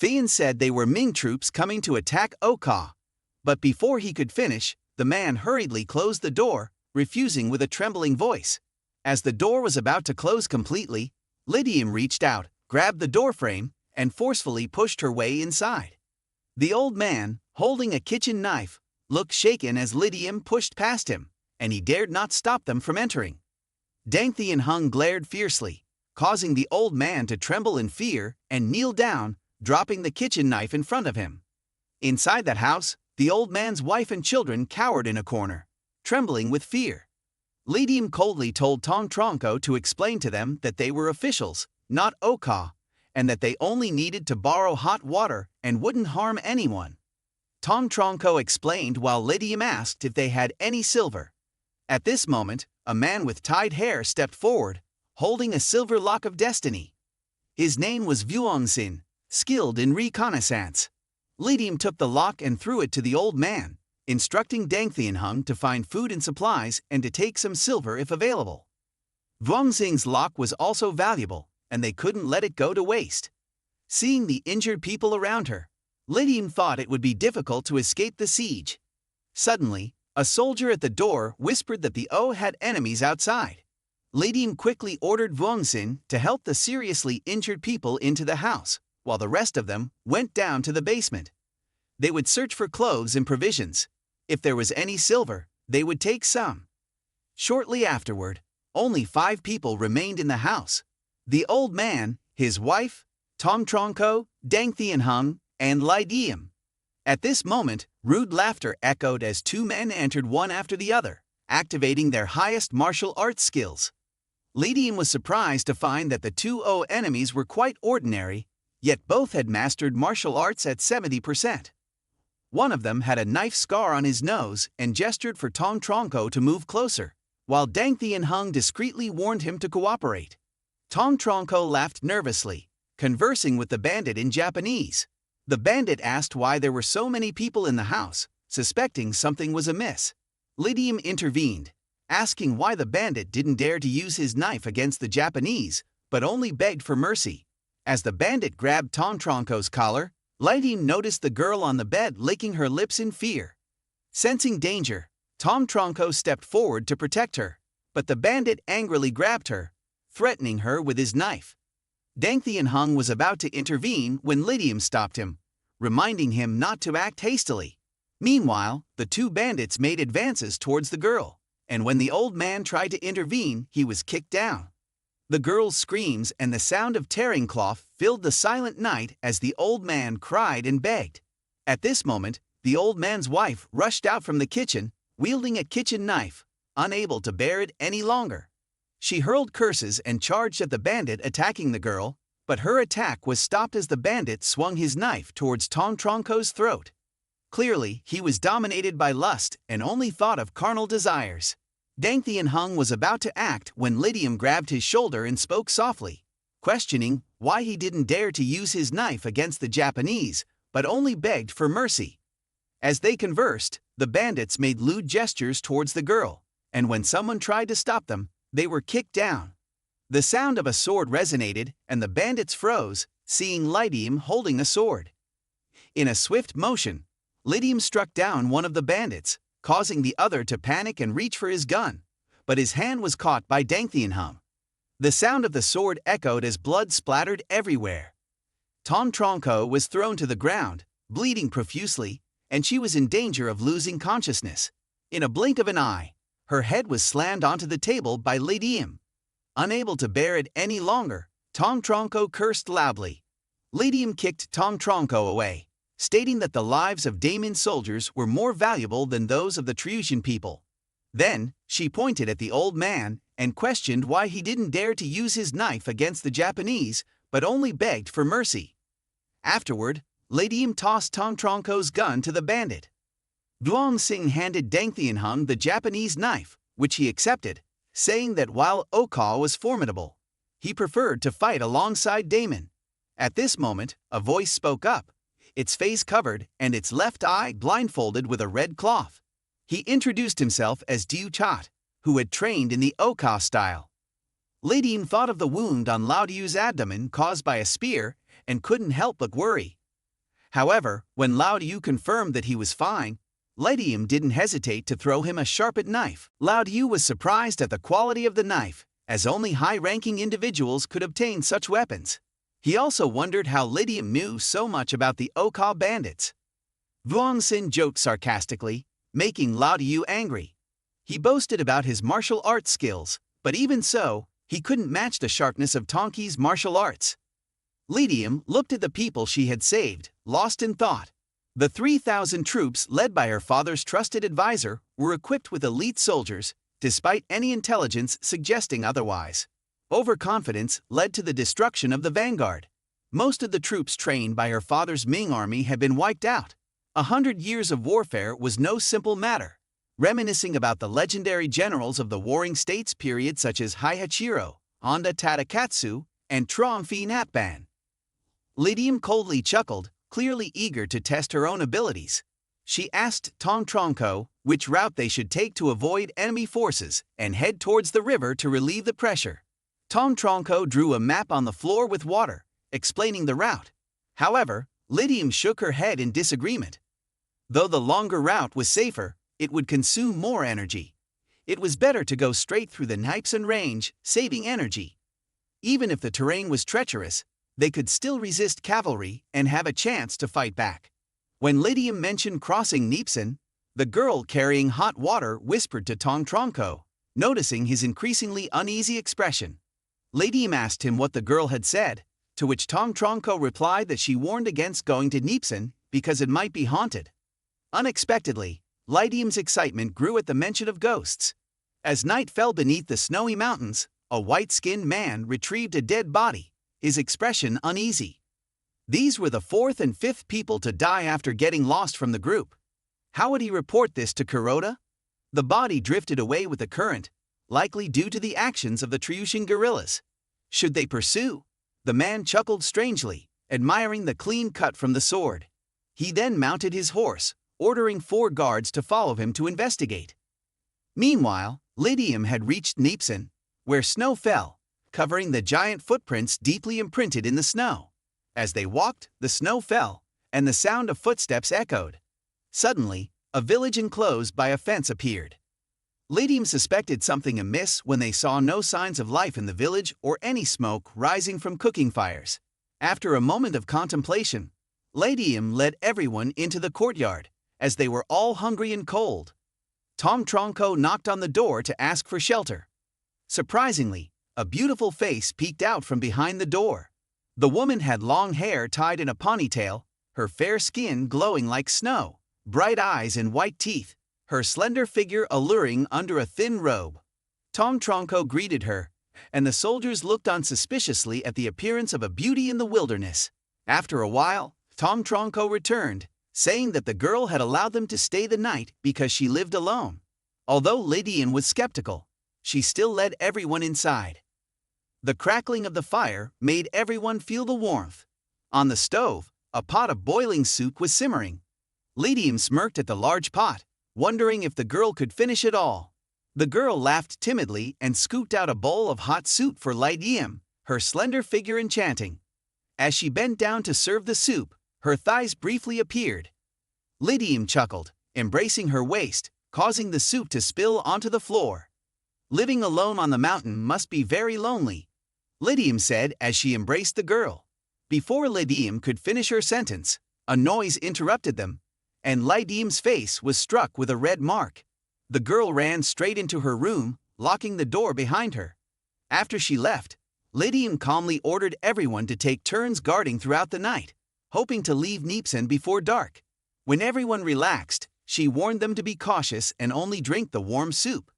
Thian said they were Ming troops coming to attack Oka. But before he could finish, the man hurriedly closed the door, refusing with a trembling voice. As the door was about to close completely, Lydiam reached out, grabbed the doorframe, and forcefully pushed her way inside. The old man, holding a kitchen knife, looked shaken as Lydiam pushed past him, and he dared not stop them from entering. Dang Thian Hung glared fiercely, causing the old man to tremble in fear and kneel down, dropping the kitchen knife in front of him. Inside that house, the old man's wife and children cowered in a corner, trembling with fear. Lydiam coldly told Tong Tronco to explain to them that they were officials, not Oka, and that they only needed to borrow hot water and wouldn't harm anyone. Tong Tronco explained while Lydiam asked if they had any silver. At this moment, a man with tied hair stepped forward, holding a silver lock of destiny. His name was Binwong, skilled in reconnaissance. Lydiam took the lock and threw it to the old man, instructing Dang Thian Hung to find food and supplies and to take some silver if available. Binwong's lock was also valuable, and they couldn't let it go to waste. Seeing the injured people around her, Lydiam thought it would be difficult to escape the siege. Suddenly, a soldier at the door whispered that the O had enemies outside. Lydiam quickly ordered Binwong to help the seriously injured people into the house, while the rest of them went down to the basement. They would search for clothes and provisions. If there was any silver, they would take some. Shortly afterward, only 5 people remained in the house: the old man, his wife, Tong Tronco, Dang Thian Hung, and Lydiam. At this moment, rude laughter echoed as 2 men entered one after the other, activating their highest martial arts skills. Lydiam was surprised to find that the 2 O enemies were quite ordinary, yet both had mastered martial arts at 70%. One of them had a knife scar on his nose and gestured for Tong Tronco to move closer, while Dang Thian Hung discreetly warned him to cooperate. Tong Tronco laughed nervously, conversing with the bandit in Japanese. The bandit asked why there were so many people in the house, suspecting something was amiss. Lydiam intervened, asking why the bandit didn't dare to use his knife against the Japanese, but only begged for mercy. As the bandit grabbed Tong Tronco's collar, Lydiam noticed the girl on the bed licking her lips in fear. Sensing danger, Tong Tronco stepped forward to protect her, but the bandit angrily grabbed her, threatening her with his knife. Dang Thian Hung was about to intervene when Lydiam stopped him, reminding him not to act hastily. Meanwhile, the 2 bandits made advances towards the girl, and when the old man tried to intervene, he was kicked down. The girl's screams and the sound of tearing cloth filled the silent night as the old man cried and begged. At this moment, the old man's wife rushed out from the kitchen, wielding a kitchen knife, unable to bear it any longer. She hurled curses and charged at the bandit attacking the girl, but her attack was stopped as the bandit swung his knife towards Tong Tronco's throat. Clearly, he was dominated by lust and only thought of carnal desires. Dang Thian Hung was about to act when Lydiam grabbed his shoulder and spoke softly, questioning why he didn't dare to use his knife against the Japanese, but only begged for mercy. As they conversed, the bandits made lewd gestures towards the girl, and when someone tried to stop them, they were kicked down. The sound of a sword resonated, and the bandits froze, seeing Lydiam holding a sword. In a swift motion, Lydiam struck down one of the bandits, causing the other to panic and reach for his gun, but his hand was caught by Dang Thian Hung. The sound of the sword echoed as blood splattered everywhere. Tong Tronco was thrown to the ground, bleeding profusely, and she was in danger of losing consciousness. In a blink of an eye, her head was slammed onto the table by Lydiam. Unable to bear it any longer, Tong Tronco cursed loudly. Lydiam kicked Tong Tronco away, stating that the lives of Damon's soldiers were more valuable than those of the Triusian people. Then, she pointed at the old man and questioned why he didn't dare to use his knife against the Japanese, but only begged for mercy. Afterward, Lydiam tossed Tong Tronco's gun to the bandit. Binwong handed Dang Thian Hung the Japanese knife, which he accepted, saying that while Oka was formidable, he preferred to fight alongside Damon. At this moment, a voice spoke up, its face covered and its left eye blindfolded with a red cloth. He introduced himself as Diu Chat, who had trained in the Oka style. Lydiam thought of the wound on Lao Diu's abdomen caused by a spear and couldn't help but worry. However, when Lao Yu confirmed that he was fine, Diem didn't hesitate to throw him a sharpened knife. Lao Yu was surprised at the quality of the knife, as only high-ranking individuals could obtain such weapons. He also wondered how Diem knew so much about the Occur bandits. Vuong Xin joked sarcastically, making Lao Yu angry. He boasted about his martial arts skills, but even so, he couldn't match the sharpness of Tonki's martial arts. Diem looked at the people she had saved, lost in thought. The 3,000 troops led by her father's trusted advisor were equipped with elite soldiers, despite any intelligence suggesting otherwise. Overconfidence led to the destruction of the vanguard. Most of the troops trained by her father's Ming army had been wiped out. 100 years of warfare was no simple matter. Reminiscing about the legendary generals of the Warring States period such as Haihachiro, Honda Tadakatsu, and Tromfi Napban. Diem coldly chuckled, clearly eager to test her own abilities. She asked Tong Tronco which route they should take to avoid enemy forces and head towards the river to relieve the pressure. Tong Tronco drew a map on the floor with water, explaining the route. However, Diem shook her head in disagreement. Though the longer route was safer, it would consume more energy. It was better to go straight through the Npson range, saving energy. Even if the terrain was treacherous, they could still resist cavalry and have a chance to fight back. When Diem mentioned crossing Npson, the girl carrying hot water whispered to Tong Tronco, noticing his increasingly uneasy expression. Diem asked him what the girl had said, to which Tong Tronco replied that she warned against going to Npson because it might be haunted. Unexpectedly, Diem's excitement grew at the mention of ghosts. As night fell beneath the snowy mountains, a white-skinned man retrieved a dead body, his expression uneasy. These were the fourth and fifth people to die after getting lost from the group. How would he report this to Kuroda? The body drifted away with the current, likely due to the actions of the Triushin guerrillas. Should they pursue? The man chuckled strangely, admiring the clean cut from the sword. He then mounted his horse, ordering 4 guards to follow him to investigate. Meanwhile, Diem had reached Npson, where snow fell, covering the giant footprints deeply imprinted in the snow. As they walked, the snow fell, and the sound of footsteps echoed. Suddenly, a village enclosed by a fence appeared. Diem suspected something amiss when they saw no signs of life in the village or any smoke rising from cooking fires. After a moment of contemplation, Diem led everyone into the courtyard, as they were all hungry and cold. Tong Tronco knocked on the door to ask for shelter. Surprisingly, a beautiful face peeked out from behind the door. The woman had long hair tied in a ponytail, her fair skin glowing like snow, bright eyes and white teeth, her slender figure alluring under a thin robe. Tong Tronco greeted her, and the soldiers looked on suspiciously at the appearance of a beauty in the wilderness. After a while, Tong Tronco returned, saying that the girl had allowed them to stay the night because she lived alone. Although Diem was skeptical, she still led everyone inside. The crackling of the fire made everyone feel the warmth. On the stove, a pot of boiling soup was simmering. Diem smirked at the large pot, wondering if the girl could finish it all. The girl laughed timidly and scooped out a bowl of hot soup for Diem, her slender figure enchanting. As she bent down to serve the soup, her thighs briefly appeared. Diem chuckled, embracing her waist, causing the soup to spill onto the floor. Living alone on the mountain must be very lonely, Diem said as she embraced the girl. Before Diem could finish her sentence, a noise interrupted them, and Diem's face was struck with a red mark. The girl ran straight into her room, locking the door behind her. After she left, Diem calmly ordered everyone to take turns guarding throughout the night, hoping to leave Npson before dark. When everyone relaxed, she warned them to be cautious and only drink the warm soup.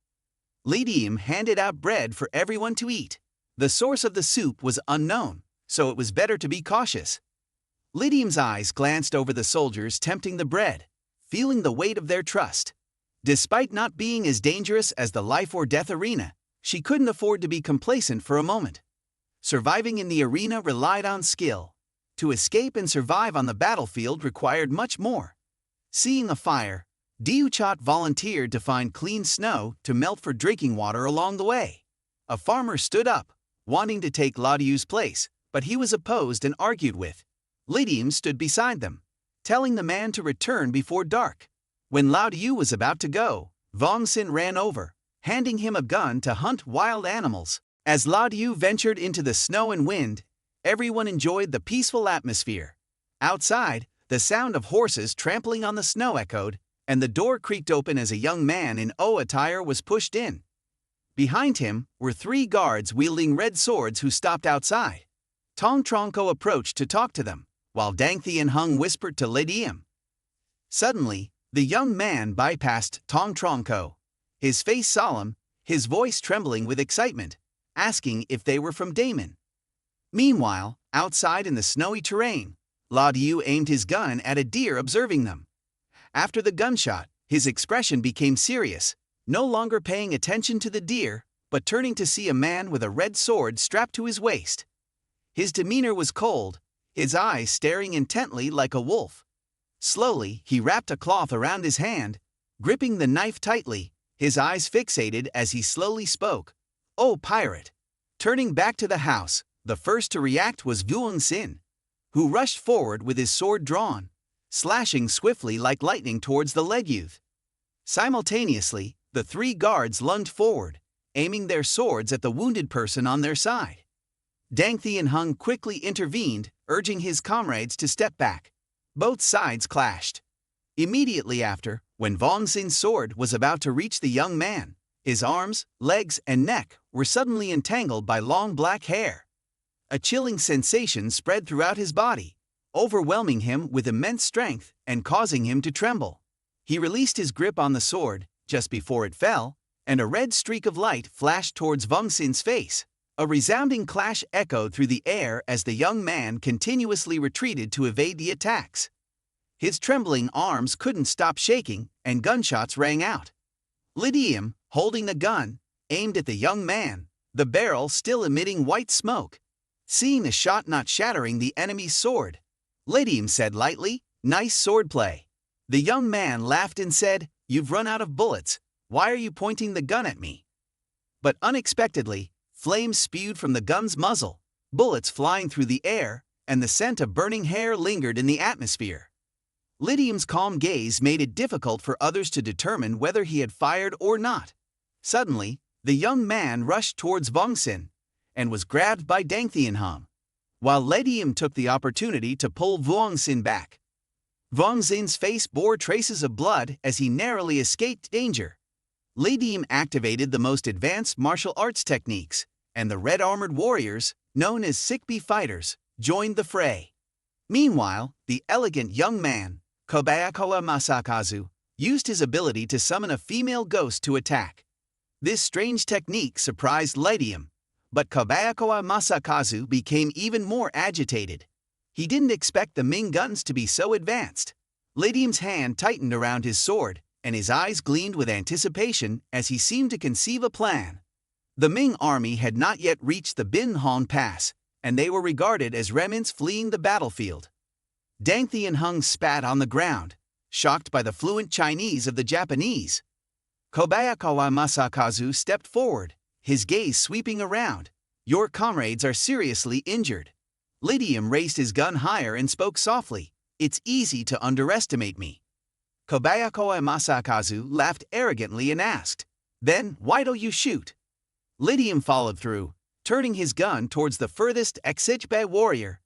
Diem handed out bread for everyone to eat. The source of the soup was unknown, so it was better to be cautious. Diem's eyes glanced over the soldiers tempting the bread, feeling the weight of their trust. Despite not being as dangerous as the life-or-death arena, she couldn't afford to be complacent for a moment. Surviving in the arena relied on skill. To escape and survive on the battlefield required much more. Seeing a fire, Diuchat volunteered to find clean snow to melt for drinking water along the way. A farmer stood up, wanting to take Laudiu's place, but he was opposed and argued with. Diem stood beside them. telling the man to return before dark. When Lao Yu was about to go, Vong Xin ran over, handing him a gun to hunt wild animals. As Lao Yu ventured into the snow and wind, everyone enjoyed the peaceful atmosphere. Outside, the sound of horses trampling on the snow echoed, and the door creaked open as a young man in O attire was pushed in. Behind him were 3 guards wielding red swords who stopped outside. Tong Tronco approached to talk to them, while Dang Thien Hung whispered to Le Diem. Suddenly, the young man bypassed Tong Tronco, his face solemn, his voice trembling with excitement, asking if they were from Damon. Meanwhile, outside in the snowy terrain, Lao Yu aimed his gun at a deer observing them. After the gunshot, his expression became serious, no longer paying attention to the deer, but turning to see a man with a red sword strapped to his waist. His demeanor was cold, his eyes staring intently like a wolf. Slowly, he wrapped a cloth around his hand, gripping the knife tightly, his eyes fixated as he slowly spoke. "Oh, pirate!" Turning back to the house, the first to react was Vuong Xin, who rushed forward with his sword drawn, slashing swiftly like lightning towards the lead youth. Simultaneously, the 3 guards lunged forward, aiming their swords at the wounded person on their side. Dang Thien Hung quickly intervened, urging his comrades to step back. Both sides clashed. Immediately after, when Vong Xin's sword was about to reach the young man, his arms, legs, and neck were suddenly entangled by long black hair. A chilling sensation spread throughout his body, overwhelming him with immense strength and causing him to tremble. He released his grip on the sword just before it fell, and a red streak of light flashed towards Vong Xin's face. A resounding clash echoed through the air as the young man continuously retreated to evade the attacks. His trembling arms couldn't stop shaking, and gunshots rang out. Le Diem, holding the gun, aimed at the young man, the barrel still emitting white smoke. Seeing the shot not shattering the enemy's sword, Le Diem said lightly, "Nice swordplay." The young man laughed and said, "You've run out of bullets. Why are you pointing the gun at me?" But unexpectedly, flames spewed from the gun's muzzle, bullets flying through the air, and the scent of burning hair lingered in the atmosphere. Le Diem's calm gaze made it difficult for others to determine whether he had fired or not. Suddenly, the young man rushed towards Vong Xin and was grabbed by Dang Thien Hung, while Le Diem took the opportunity to pull Vuong Xin back. Vong Xin's face bore traces of blood as he narrowly escaped danger. Le Diem activated the most advanced martial arts techniques, and the red-armored warriors, known as Sikbi fighters, joined the fray. Meanwhile, the elegant young man, Kobayakawa Masakazu, used his ability to summon a female ghost to attack. This strange technique surprised Le Diem, but Kobayakawa Masakazu became even more agitated. He didn't expect the Ming guns to be so advanced. Le Diem's hand tightened around his sword, and his eyes gleamed with anticipation as he seemed to conceive a plan. The Ming army had not yet reached the Binwong Pass, and they were regarded as remnants fleeing the battlefield. Dang Thien Hung spat on the ground, shocked by the fluent Chinese of the Japanese. Kobayakawa Masakazu stepped forward, his gaze sweeping around. "Your comrades are seriously injured." Le Diem raised his gun higher and spoke softly, "It's easy to underestimate me." Kobayakawa Masakazu laughed arrogantly and asked, "Then why don't you shoot?" Le Diem followed through, turning his gun towards the furthest Exijbe warrior.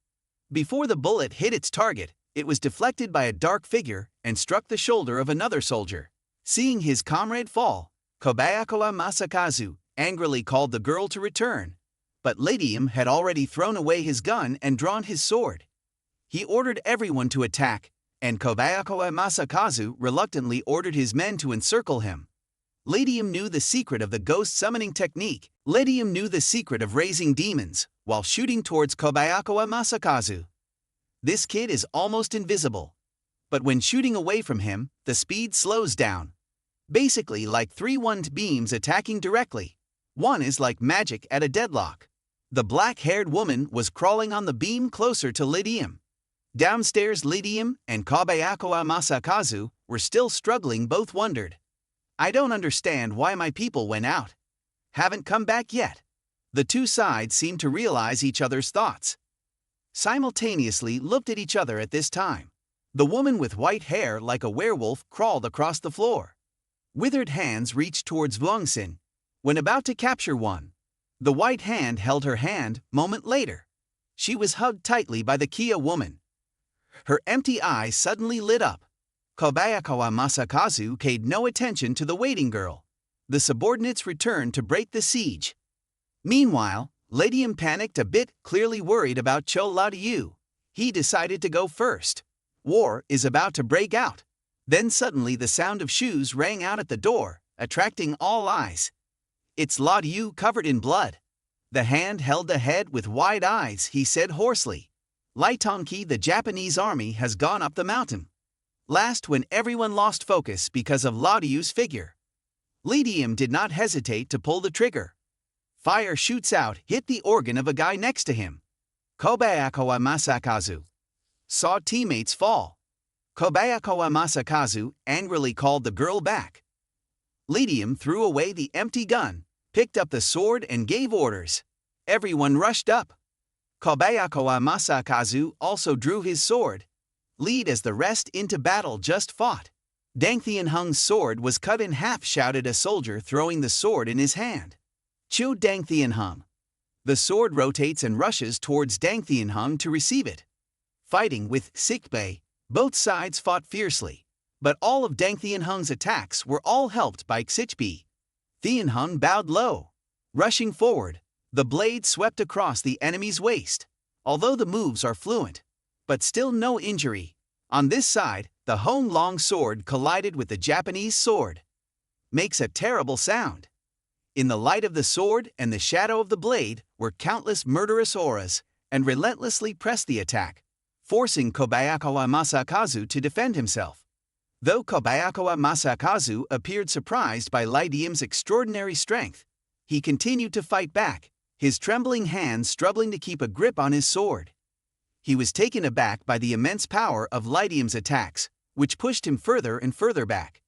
Before the bullet hit its target, it was deflected by a dark figure and struck the shoulder of another soldier. Seeing his comrade fall, Kobayakawa Masakazu angrily called the girl to return, but Le Diem had already thrown away his gun and drawn his sword. He ordered everyone to attack, and Kobayakawa Masakazu reluctantly ordered his men to encircle him. Le Diem knew the secret of the ghost summoning technique. Le Diem knew the secret of raising demons while shooting towards Kobayakawa Masakazu. This kid is almost invisible, but when shooting away from him, the speed slows down. Basically like 3 wand beams attacking directly. One is like magic at a deadlock. The black-haired woman was crawling on the beam closer to Le Diem. Downstairs, Le Diem and Kobayakawa Masakazu were still struggling. Both wondered, "I don't understand why my people went out. Haven't come back yet." The two sides seemed to realize each other's thoughts. Simultaneously looked at each other at this time. The woman with white hair like a werewolf crawled across the floor. Withered hands reached towards Vuongsin. When about to capture one, the white hand held her hand. Moment later, she was hugged tightly by the Kia woman. Her empty eyes suddenly lit up. Kobayakawa Masakazu paid no attention to the waiting girl. The subordinates returned to break the siege. Meanwhile, Diem panicked a bit, clearly worried about Cho Ladiu. He decided to go first. War is about to break out. Then suddenly the sound of shoes rang out at the door, attracting all eyes. It's Ladiu covered in blood. The hand held the head with wide eyes. He said hoarsely, "Laitonki, the Japanese army has gone up the mountain." Last, when everyone lost focus because of Ladiu's figure, Diem did not hesitate to pull the trigger. Fire shoots out, hit the organ of a guy next to him. Kobayakawa Masakazu saw teammates fall. Kobayakawa Masakazu angrily called the girl back. Diem threw away the empty gun, picked up the sword and gave orders. Everyone rushed up. Kobayakawa Masakazu also drew his sword. Lead as the rest into battle just fought. Dang Thien Hung's sword was cut in half, shouted a soldier throwing the sword in his hand. Chu Dang Thien Hung. The sword rotates and rushes towards Dang Thien Hung to receive it. Fighting with Sikbei, both sides fought fiercely, but all of Dang Thien Hung's attacks were all helped by Xichbi. Thien Hung bowed low. Rushing forward, the blade swept across the enemy's waist. Although the moves are fluent, but still no injury. On this side, the Hong long sword collided with the Japanese sword. Makes a terrible sound. In the light of the sword and the shadow of the blade were countless murderous auras, and relentlessly pressed the attack, forcing Kobayakawa Masakazu to defend himself. Though Kobayakawa Masakazu appeared surprised by Diem's extraordinary strength, he continued to fight back, his trembling hands struggling to keep a grip on his sword. He was taken aback by the immense power of Diem's attacks, which pushed him further and further back.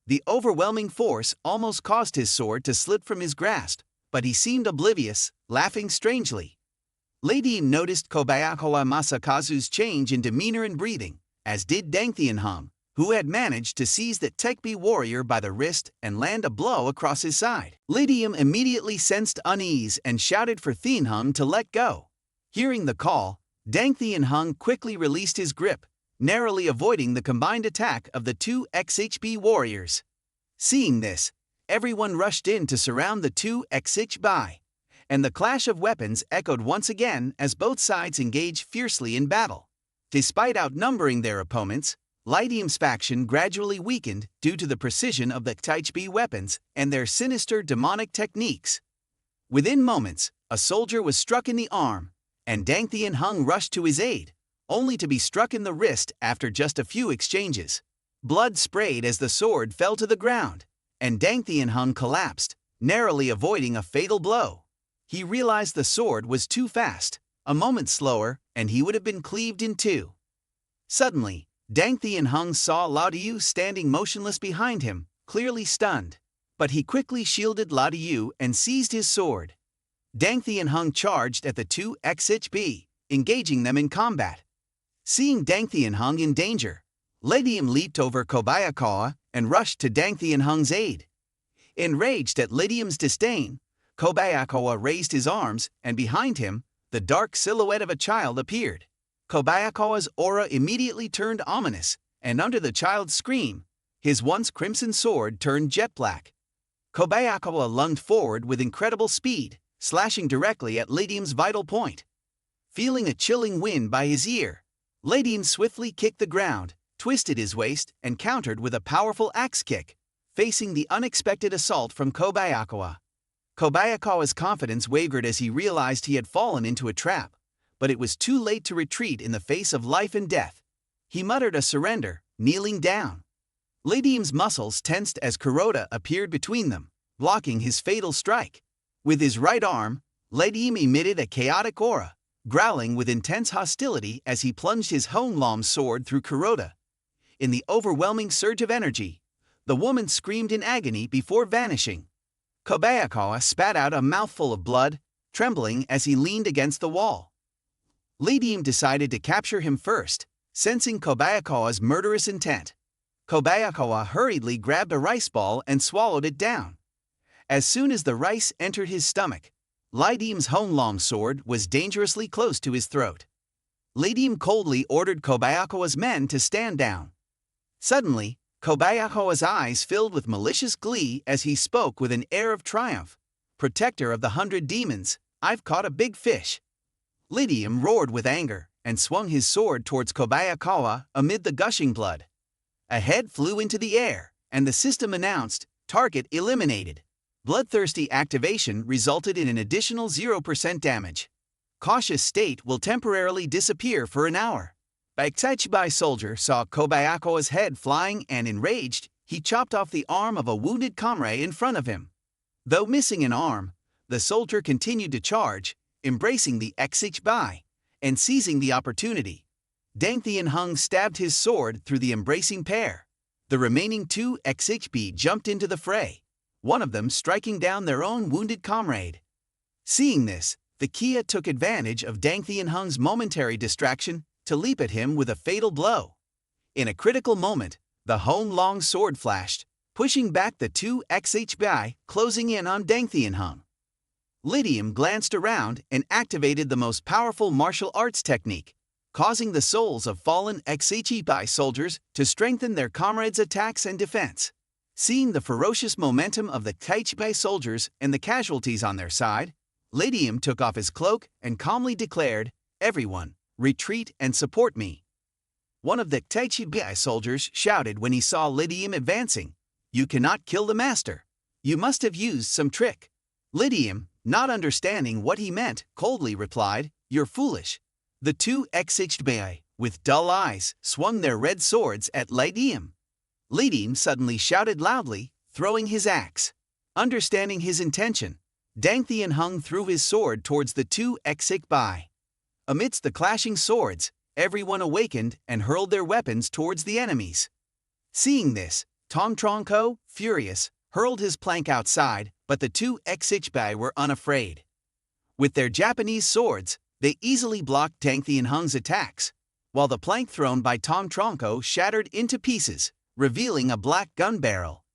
The overwhelming force almost caused his sword to slip from his grasp, but he seemed oblivious, laughing strangely. Diem noticed Kobayakawa Masakazu's change in demeanor and breathing, as did Dang Thien Hung, who had managed to seize the Tekbi warrior by the wrist and land a blow across his side. Diem immediately sensed unease and shouted for Thien Hung to let go. Hearing the call, Dang Thien Hung quickly released his grip, narrowly avoiding the combined attack of the two XHB warriors. Seeing this, everyone rushed in to surround the two XHB, and the clash of weapons echoed once again as both sides engaged fiercely in battle. Despite outnumbering their opponents, Diem's faction gradually weakened due to the precision of the XHB weapons and their sinister demonic techniques. Within moments, a soldier was struck in the arm, and Dang Thien Hung rushed to his aid, only to be struck in the wrist after just a few exchanges. Blood sprayed as the sword fell to the ground, and Dang Thien Hung collapsed, narrowly avoiding a fatal blow. He realized the sword was too fast. A moment slower, and he would have been cleaved in two. Suddenly, Dang Thien Hung saw Ladiu standing motionless behind him, clearly stunned. But he quickly shielded Ladiu and seized his sword. Dang Thien Hung charged at the two XHB, engaging them in combat. Seeing Dang Thien Hung in danger, Diem leaped over Kobayakawa and rushed to Dang Thien Hung's aid. Enraged at Diem's disdain, Kobayakawa raised his arms, and behind him, the dark silhouette of a child appeared. Kobayakawa's aura immediately turned ominous, and under the child's scream, his once crimson sword turned jet black. Kobayakawa lunged forward with incredible speed, slashing directly at Diem's vital point. Feeling a chilling wind by his ear, Diem swiftly kicked the ground, twisted his waist, and countered with a powerful axe kick, facing the unexpected assault from Kobayakawa. Kobayakawa's confidence wavered as he realized he had fallen into a trap, but it was too late to retreat in the face of life and death. He muttered a surrender, kneeling down. Diem's muscles tensed as Kuroda appeared between them, blocking his fatal strike. With his right arm, Diem emitted a chaotic aura, growling with intense hostility as he plunged his Honglom sword through Kuroda. In the overwhelming surge of energy, the woman screamed in agony before vanishing. Kobayakawa spat out a mouthful of blood, trembling as he leaned against the wall. Diem decided to capture him first, sensing Kobayakawa's murderous intent. Kobayakawa hurriedly grabbed a rice ball and swallowed it down. As soon as the rice entered his stomach, Diem's long sword was dangerously close to his throat. Diem coldly ordered Kobayakawa's men to stand down. Suddenly, Kobayakawa's eyes filled with malicious glee as he spoke with an air of triumph. "Protector of the 100 demons, I've caught a big fish." Diem roared with anger and swung his sword towards Kobayakawa amid the gushing blood. A head flew into the air, and the system announced, "Target eliminated." Bloodthirsty activation resulted in an additional 0% damage. Cautious state will temporarily disappear for an hour. Baikichibai soldier saw Kobayakawa's head flying and enraged, he chopped off the arm of a wounded comrade in front of him. Though missing an arm, the soldier continued to charge, embracing the Baikichibai and seizing the opportunity. Diem Than stabbed his sword through the embracing pair. The remaining 2 Baikichibai jumped into the fray, one of them striking down their own wounded comrade. Seeing this, the Kia took advantage of Diem Than's momentary distraction to leap at him with a fatal blow. In a critical moment, the long sword flashed, pushing back the 2 Baikichibai, closing in on Diem Than. Diem glanced around and activated the most powerful martial arts technique, causing the souls of fallen Baikichibai soldiers to strengthen their comrades' attacks and defense. Seeing the ferocious momentum of the Baikichibai soldiers and the casualties on their side, Diem took off his cloak and calmly declared, "Everyone, retreat and support me." One of the Baikichibai soldiers shouted when he saw Diem advancing, "You cannot kill the master. You must have used some trick." Diem, not understanding what he meant, coldly replied, "You're foolish." The 2 Baikichibai, with dull eyes, swung their red swords at Diem. Diem suddenly shouted loudly, throwing his axe. Understanding his intention, Diem Than threw his sword towards the 2 Baikichibai. Amidst the clashing swords, everyone awakened and hurled their weapons towards the enemies. Seeing this, Tom Tronco, furious, hurled his plank outside, but the 2 Baikichibai were unafraid. With their Japanese swords, they easily blocked Diem Than's attacks, while the plank thrown by Tom Tronco shattered into pieces, revealing a black gun barrel.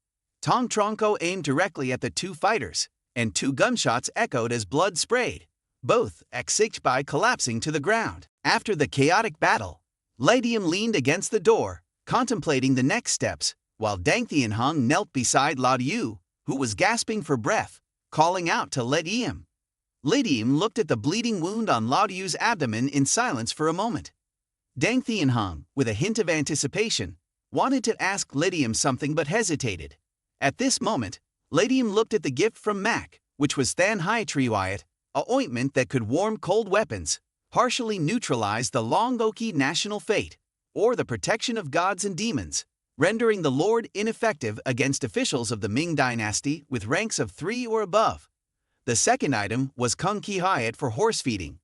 Tom Tronco aimed directly at the 2 fighters, and 2 gunshots echoed as blood sprayed, both Baikichibai collapsing to the ground. After the chaotic battle, Diem leaned against the door, contemplating the next steps, while Diem Than knelt beside Diu, who was gasping for breath, calling out to Diem. Diem looked at the bleeding wound on Diu's abdomen in silence for a moment. Diem Than, with a hint of anticipation, wanted to ask Diem something but hesitated. At this moment, Diem looked at the gift from Mac, which was Than Hai Triwayat, a ointment that could warm cold weapons, partially neutralize the Longoki national fate, or the protection of gods and demons, rendering the Lord ineffective against officials of the Ming dynasty with ranks of 3 or above. The second item was Kung Ki Hayat for horse feeding,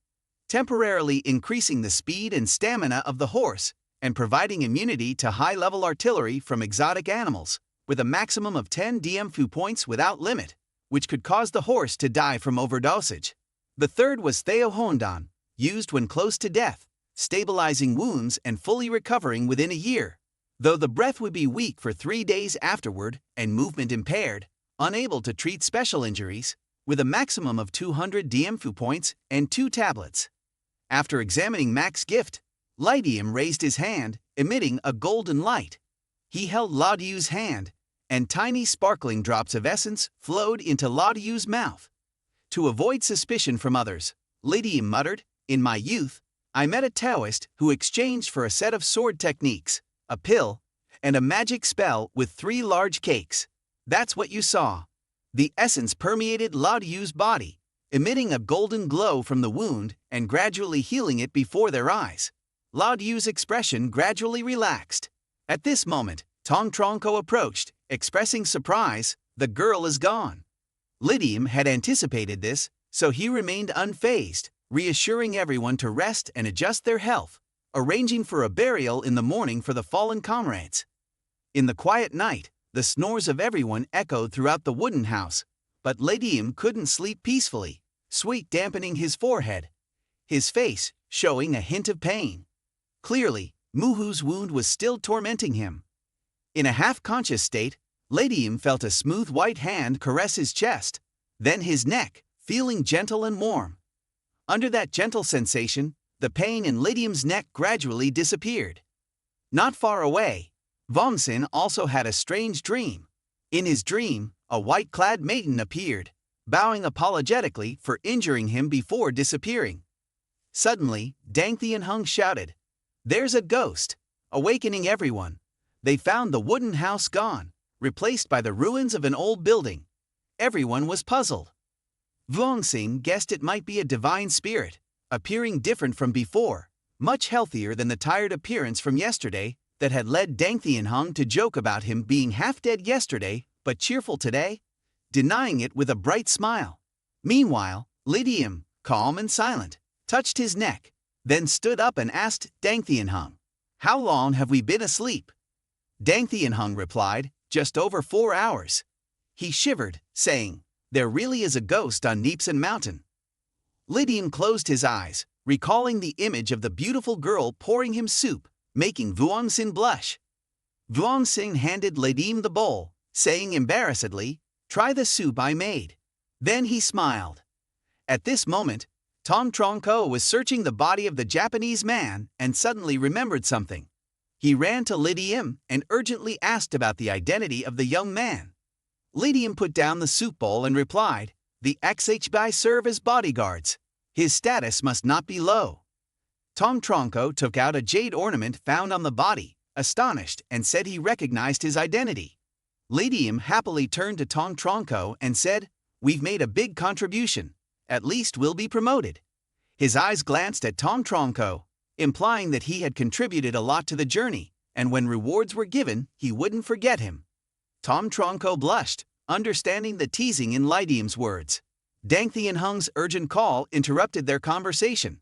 temporarily increasing the speed and stamina of the horse and providing immunity to high-level artillery from exotic animals, with a maximum of 10 Diem Phu points without limit, which could cause the horse to die from overdosage. The third was Theo Hondan, used when close to death, stabilizing wounds and fully recovering within a year, though the breath would be weak for 3 days afterward and movement impaired, unable to treat special injuries, with a maximum of 200 Diem Phu points and 2 tablets. After examining Mac's gift, Diem raised his hand, emitting a golden light. He held Diu's hand, and tiny sparkling drops of essence flowed into Diu's mouth. To avoid suspicion from others, Diem muttered, "In my youth, I met a Taoist who exchanged for a set of sword techniques, a pill, and a magic spell with 3 large cakes. That's what you saw." The essence permeated Diu's body, emitting a golden glow from the wound and gradually healing it before their eyes. Diu's expression gradually relaxed. At this moment, Tong Tronco approached, expressing surprise, "The girl is gone." Diem had anticipated this, so he remained unfazed, reassuring everyone to rest and adjust their health, arranging for a burial in the morning for the fallen comrades. In the quiet night, the snores of everyone echoed throughout the wooden house, but Diem couldn't sleep peacefully, sweat dampening his forehead, his face showing a hint of pain. Clearly, Muhu's wound was still tormenting him. In a half-conscious state, Diem felt a smooth white hand caress his chest, then his neck, feeling gentle and warm. Under that gentle sensation, the pain in Diem's neck gradually disappeared. Not far away, Vongsin also had a strange dream. In his dream, a white-clad maiden appeared, bowing apologetically for injuring him before disappearing. Suddenly, Diem Than shouted, "There's a ghost!" awakening everyone. They found the wooden house gone, replaced by the ruins of an old building. Everyone was puzzled. Vongsin guessed it might be a divine spirit, appearing different from before, much healthier than the tired appearance from yesterday that had led Diem Than to joke about him being half-dead yesterday but cheerful today, denying it with a bright smile. Meanwhile, Diem, calm and silent, touched his neck, then stood up and asked Diem Than, "How long have we been asleep?" Diem Than replied, "Just over 4 hours." He shivered, saying, "There really is a ghost on Npson Mountain." Diem closed his eyes, recalling the image of the beautiful girl pouring him soup, making Vongsin blush. Vongsin handed Diem the bowl, saying embarrassedly, "Try the soup I made." Then he smiled. At this moment, Tom Tronco was searching the body of the Japanese man and suddenly remembered something. He ran to Diem and urgently asked about the identity of the young man. Diem put down the soup bowl and replied, "The XHBI serve as bodyguards. His status must not be low." Tom Tronco took out a jade ornament found on the body, astonished, and said he recognized his identity. Diem happily turned to Tom Tronco and said, "We've made a big contribution. At least we'll be promoted." His eyes glanced at Tom Tronco, implying that he had contributed a lot to the journey, and when rewards were given, he wouldn't forget him. Tom Tronco blushed, understanding the teasing in Diem's words. Diem Than's urgent call interrupted their conversation.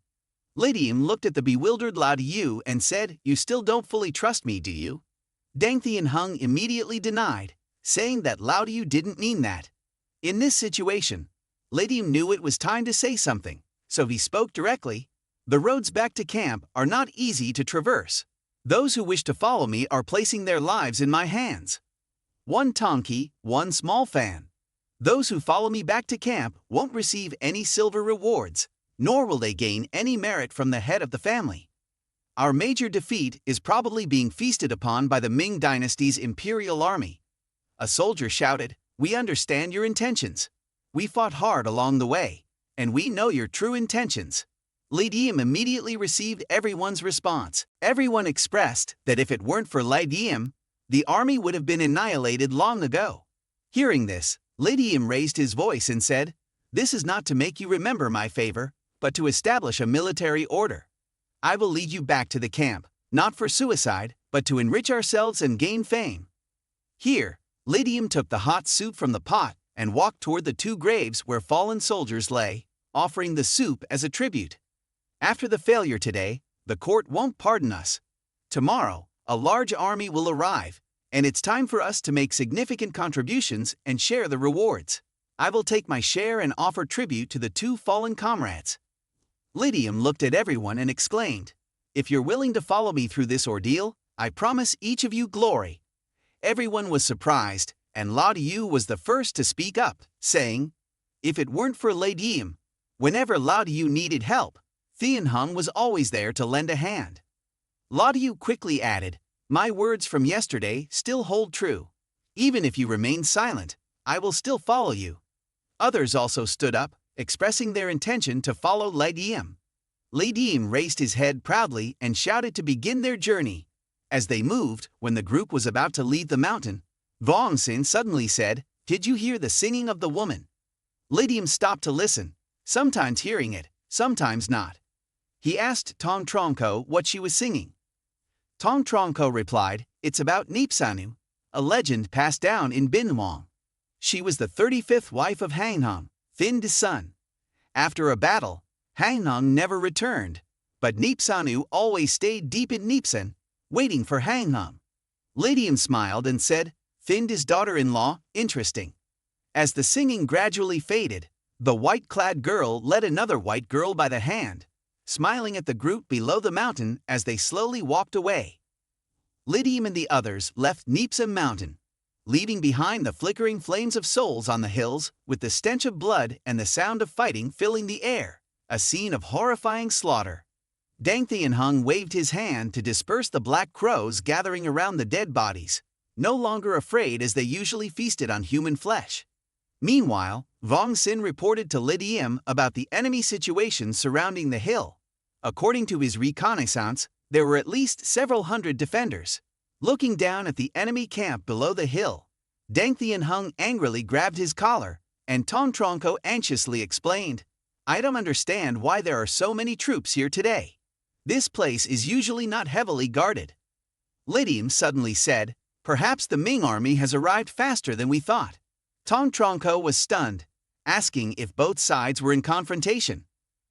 Diem looked at the bewildered Lao Diu and said, "You still don't fully trust me, do you?" Diem Than immediately denied, saying that Lao Diu didn't mean that. In this situation, Diem knew it was time to say something, so he spoke directly. "The roads back to camp are not easy to traverse. Those who wish to follow me are placing their lives in my hands. One Tonki, one small fan. Those who follow me back to camp won't receive any silver rewards, nor will they gain any merit from the head of the family. Our major defeat is probably being feasted upon by the Ming dynasty's imperial army." A soldier shouted, "We understand your intentions. We fought hard along the way, and we know your true intentions." Diem immediately received everyone's response. Everyone expressed that if it weren't for Diem, the army would have been annihilated long ago. Hearing this, Diem raised his voice and said, "This is not to make you remember my favor, but to establish a military order. I will lead you back to the camp, not for suicide, but to enrich ourselves and gain fame." Here, Diem took the hot soup from the pot and walked toward the 2 graves where fallen soldiers lay, offering the soup as a tribute. "After the failure today, the court won't pardon us. Tomorrow, a large army will arrive, and it's time for us to make significant contributions and share the rewards. I will take my share and offer tribute to the 2 fallen comrades." Diem looked at everyone and exclaimed, "If you're willing to follow me through this ordeal, I promise each of you glory." Everyone was surprised, and Lao Diu was the first to speak up, saying, "If it weren't for Diem, whenever Lao Diu needed help, Than was always there to lend a hand." Lao Diu quickly added, "My words from yesterday still hold true. Even if you remain silent, I will still follow you." Others also stood up, expressing their intention to follow Diem. Diem raised his head proudly and shouted to begin their journey. As they moved, when the group was about to leave the mountain, Vongsin suddenly said, "Did you hear the singing of the woman?" Diem stopped to listen, sometimes hearing it, sometimes not. He asked Tom Tronco what she was singing. Tom Tronco replied, "It's about Npson, a legend passed down in Binwong. She was the 35th wife of Hangnong, Fin's son. After a battle, Hangnong never returned, but Npson always stayed deep in Npson, waiting for Hangnong." Diem smiled and said, "Fin's daughter-in-law, interesting." As the singing gradually faded, the white-clad girl led another white girl by the hand, smiling at the group below the mountain as they slowly walked away. Diem and the others left Npson Mountain, leaving behind the flickering flames of souls on the hills with the stench of blood and the sound of fighting filling the air, a scene of horrifying slaughter. Diem Than waved his hand to disperse the black crows gathering around the dead bodies, no longer afraid as they usually feasted on human flesh. Meanwhile, Vong Sin reported to Diem about the enemy situation surrounding the hill. According to his reconnaissance, there were at least several hundred defenders. Looking down at the enemy camp below the hill, Diem Than angrily grabbed his collar, and Tong Tronco anxiously explained, "I don't understand why there are so many troops here today. This place is usually not heavily guarded." Diem suddenly said, "Perhaps the Ming army has arrived faster than we thought." Tong Tronco was stunned, asking if both sides were in confrontation.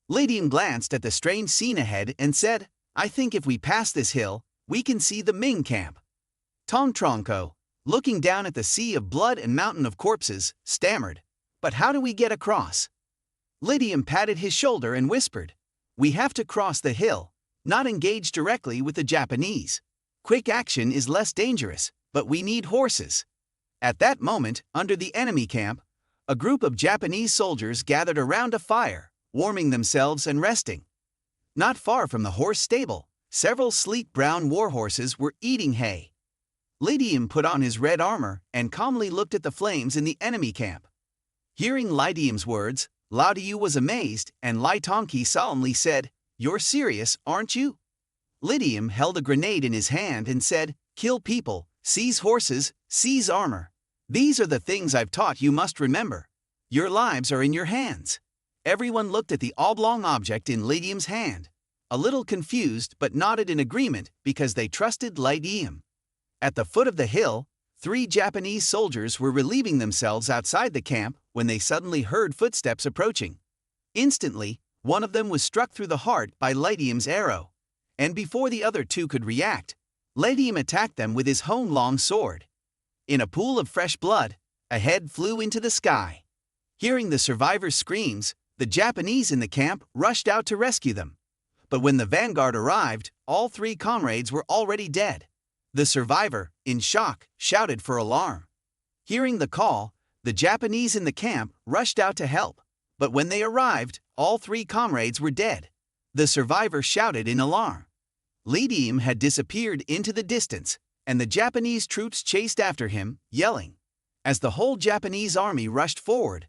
Diem glanced at the strange scene ahead and said, "I think if we pass this hill, we can see the Ming camp." Tong Tronco, looking down at the sea of blood and mountain of corpses, stammered, "But how do we get across?" Diem patted his shoulder and whispered, "We have to cross the hill, not engage directly with the Japanese. Quick action is less dangerous, but we need horses." At that moment, under the enemy camp, a group of Japanese soldiers gathered around a fire, warming themselves and resting. Not far from the horse stable, several sleek brown war horses were eating hay. Diem put on his red armor and calmly looked at the flames in the enemy camp. Hearing Diem's words, Diu was amazed, and Tongki solemnly said, "You're serious, aren't you?" Diem held a grenade in his hand and said, "Kill people, seize horses, seize armor. These are the things I've taught you must remember. Your lives are in your hands." Everyone looked at the oblong object in Diem's hand, a little confused but nodded in agreement because they trusted Diem. At the foot of the hill, 3 Japanese soldiers were relieving themselves outside the camp when they suddenly heard footsteps approaching. Instantly, one of them was struck through the heart by Diem's arrow, and before the other 2 could react, Diem attacked them with his long sword. In a pool of fresh blood, a head flew into the sky. Hearing the survivors' screams, the Japanese in the camp rushed out to rescue them. But when the vanguard arrived, all 3 comrades were already dead. The survivor, in shock, shouted for alarm. Hearing the call, the Japanese in the camp rushed out to help. But when they arrived, all 3 comrades were dead. The survivor shouted in alarm. Diem had disappeared into the distance, and the Japanese troops chased after him, yelling. As the whole Japanese army rushed forward,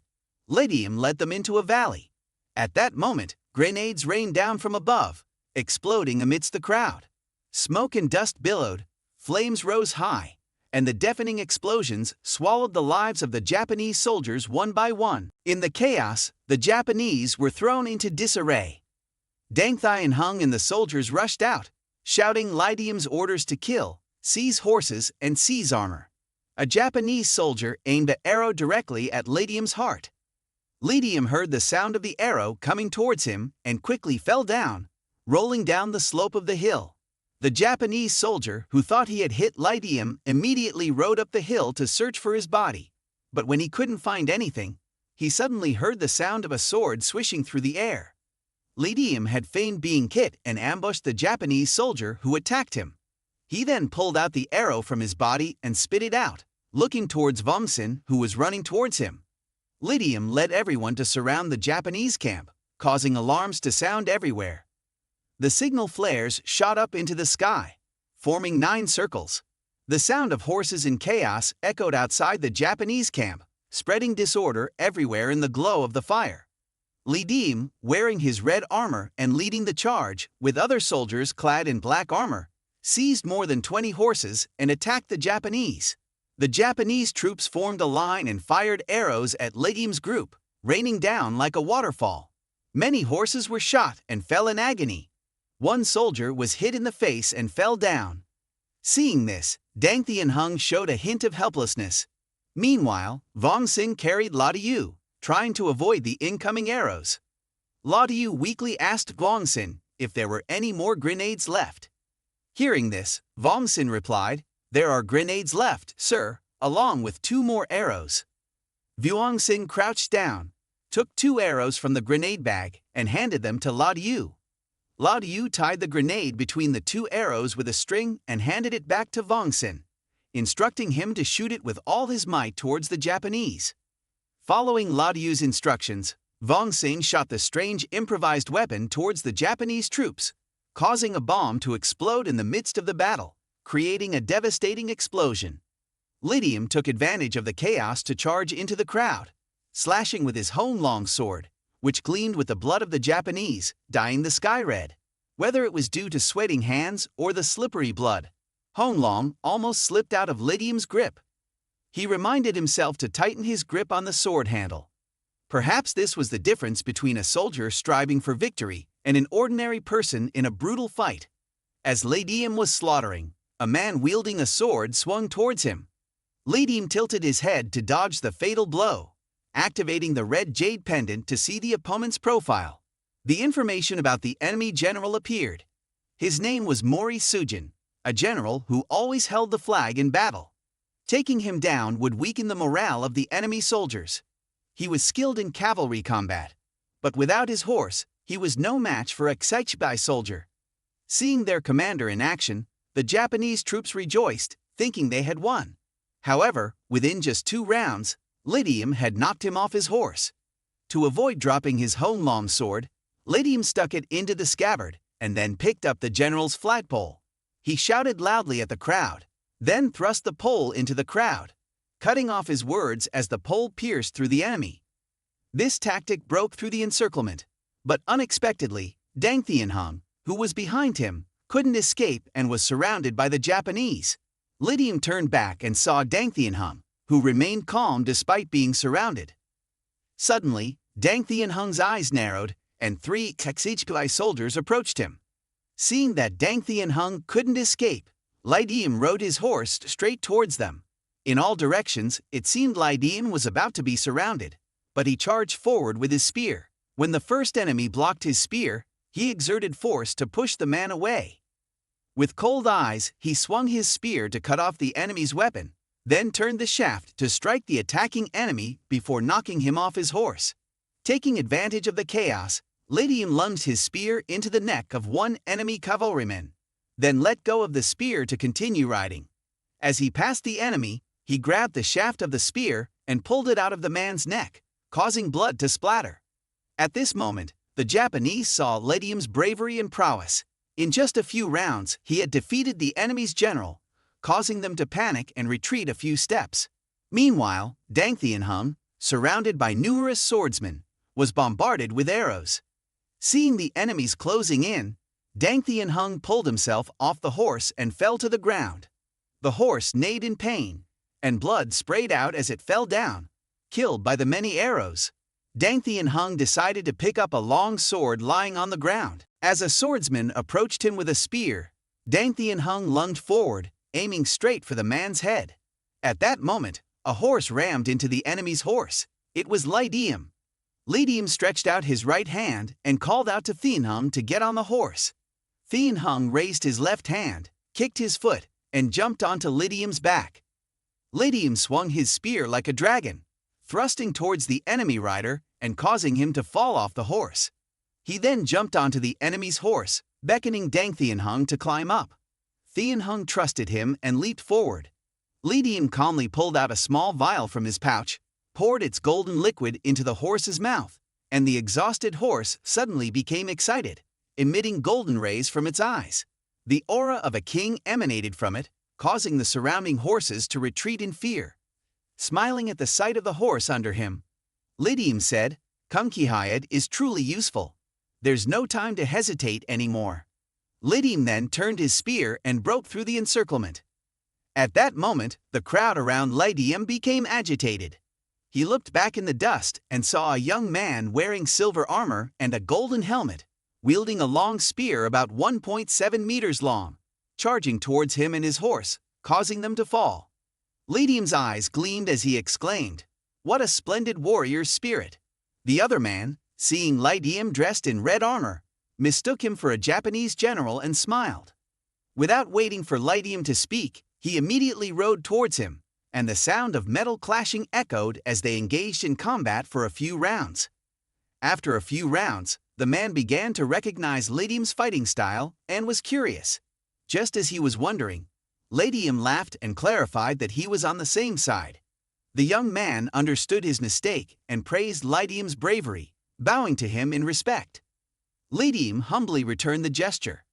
Diem led them into a valley. At that moment, grenades rained down from above, exploding amidst the crowd. Smoke and dust billowed, flames rose high, and the deafening explosions swallowed the lives of the Japanese soldiers one by one. In the chaos, the Japanese were thrown into disarray. Diem Than and the soldiers rushed out, shouting Diem's orders to kill, seize horses, and seize armor. A Japanese soldier aimed an arrow directly at Diem's heart. Diem heard the sound of the arrow coming towards him and quickly fell down, rolling down the slope of the hill. The Japanese soldier, who thought he had hit Diem, immediately rode up the hill to search for his body. But when he couldn't find anything, he suddenly heard the sound of a sword swishing through the air. Diem had feigned being hit and ambushed the Japanese soldier who attacked him. He then pulled out the arrow from his body and spit it out, looking towards Vong Sin, who was running towards him. Diem led everyone to surround the Japanese camp, causing alarms to sound everywhere. The signal flares shot up into the sky, forming 9 circles. The sound of horses in chaos echoed outside the Japanese camp, spreading disorder everywhere in the glow of the fire. Diem, wearing his red armor and leading the charge, with other soldiers clad in black armor, seized more than 20 horses and attacked the Japanese. The Japanese troops formed a line and fired arrows at Diem's group, raining down like a waterfall. Many horses were shot and fell in agony. One soldier was hit in the face and fell down. Seeing this, Diem Than showed a hint of helplessness. Meanwhile, Vong Sin carried Diu, trying to avoid the incoming arrows. Diu weakly asked Vong Sin if there were any more grenades left. Hearing this, Vong Sin replied, "There are grenades left, sir, along with 2 more arrows." Vong Sin crouched down, took 2 arrows from the grenade bag, and handed them to Diu. Lao Yu tied the grenade between the two arrows with a string and handed it back to Vongsin, instructing him to shoot it with all his might towards the Japanese. Following Lao Yu's instructions, Vongsin shot the strange improvised weapon towards the Japanese troops, causing a bomb to explode in the midst of the battle, creating a devastating explosion. Diem took advantage of the chaos to charge into the crowd, slashing with his Honglong sword, which gleamed with the blood of the Japanese, dyeing the sky red. Whether it was due to sweating hands or the slippery blood, Honglong almost slipped out of Diem's grip. He reminded himself to tighten his grip on the sword handle. Perhaps this was the difference between a soldier striving for victory and an ordinary person in a brutal fight. As Diem was slaughtering, a man wielding a sword swung towards him. Diem tilted his head to dodge the fatal blow, activating the red jade pendant to see the opponent's profile. The information about the enemy general appeared. His name was Mori Sujin, a general who always held the flag in battle. Taking him down would weaken the morale of the enemy soldiers. He was skilled in cavalry combat, but without his horse, he was no match for a Xibai soldier. Seeing their commander in action, the Japanese troops rejoiced, thinking they had won. However, within just 2 rounds, Diem had knocked him off his horse. To avoid dropping his Honglong sword, Diem stuck it into the scabbard and then picked up the general's flagpole. He shouted loudly at the crowd, then thrust the pole into the crowd, cutting off his words as the pole pierced through the enemy. This tactic broke through the encirclement, but unexpectedly, Dang Thianhung, who was behind him, couldn't escape and was surrounded by the Japanese. Diem turned back and saw Dang Thianhung, who remained calm despite being surrounded. Suddenly, Dang Thianhung's eyes narrowed, and 3 Xibai soldiers approached him. Seeing that Dang Thianhung couldn't escape, Diem rode his horse straight towards them. In all directions, it seemed Diem was about to be surrounded, but he charged forward with his spear. When the first enemy blocked his spear, he exerted force to push the man away. With cold eyes, he swung his spear to cut off the enemy's weapon, then turned the shaft to strike the attacking enemy before knocking him off his horse. Taking advantage of the chaos, Diem lunged his spear into the neck of one enemy cavalryman, then let go of the spear to continue riding. As he passed the enemy, he grabbed the shaft of the spear and pulled it out of the man's neck, causing blood to splatter. At this moment, the Japanese saw Diem's bravery and prowess. In just a few rounds, he had defeated the enemy's general, causing them to panic and retreat a few steps. Meanwhile, Dang Thianhung, surrounded by numerous swordsmen, was bombarded with arrows. Seeing the enemies closing in, Dang Thianhung pulled himself off the horse and fell to the ground. The horse neighed in pain, and blood sprayed out as it fell down, killed by the many arrows. Dang Thianhung decided to pick up a long sword lying on the ground. As a swordsman approached him with a spear, Dang Thianhung lunged forward, aiming straight for the man's head. At that moment, a horse rammed into the enemy's horse. It was Diem. Diem stretched out his right hand and called out to Thianhung to get on the horse. Thianhung raised his left hand, kicked his foot, and jumped onto Diem's back. Diem swung his spear like a dragon, thrusting towards the enemy rider and causing him to fall off the horse. He then jumped onto the enemy's horse, beckoning Dang Thianhung to climb up. Thianhung trusted him and leaped forward. Diem calmly pulled out a small vial from his pouch, poured its golden liquid into the horse's mouth, and the exhausted horse suddenly became excited, emitting golden rays from its eyes. The aura of a king emanated from it, causing the surrounding horses to retreat in fear. Smiling at the sight of the horse under him, Diem said, "Kumkihayad is truly useful. There's no time to hesitate anymore." Diem then turned his spear and broke through the encirclement. At that moment, the crowd around Diem became agitated. He looked back in the dust and saw a young man wearing silver armor and a golden helmet, wielding a long spear about 1.7 meters long, charging towards him and his horse, causing them to fall. Diem's eyes gleamed as he exclaimed, "What a splendid warrior's spirit!" The other man, seeing Diem dressed in red armor, mistook him for a Japanese general and smiled. Without waiting for Diem to speak, he immediately rode towards him, and the sound of metal clashing echoed as they engaged in combat for a few rounds. After a few rounds, the man began to recognize Diem's fighting style and was curious. Just as he was wondering, Diem laughed and clarified that he was on the same side. The young man understood his mistake and praised Diem's bravery, bowing to him in respect. Diem humbly returned the gesture.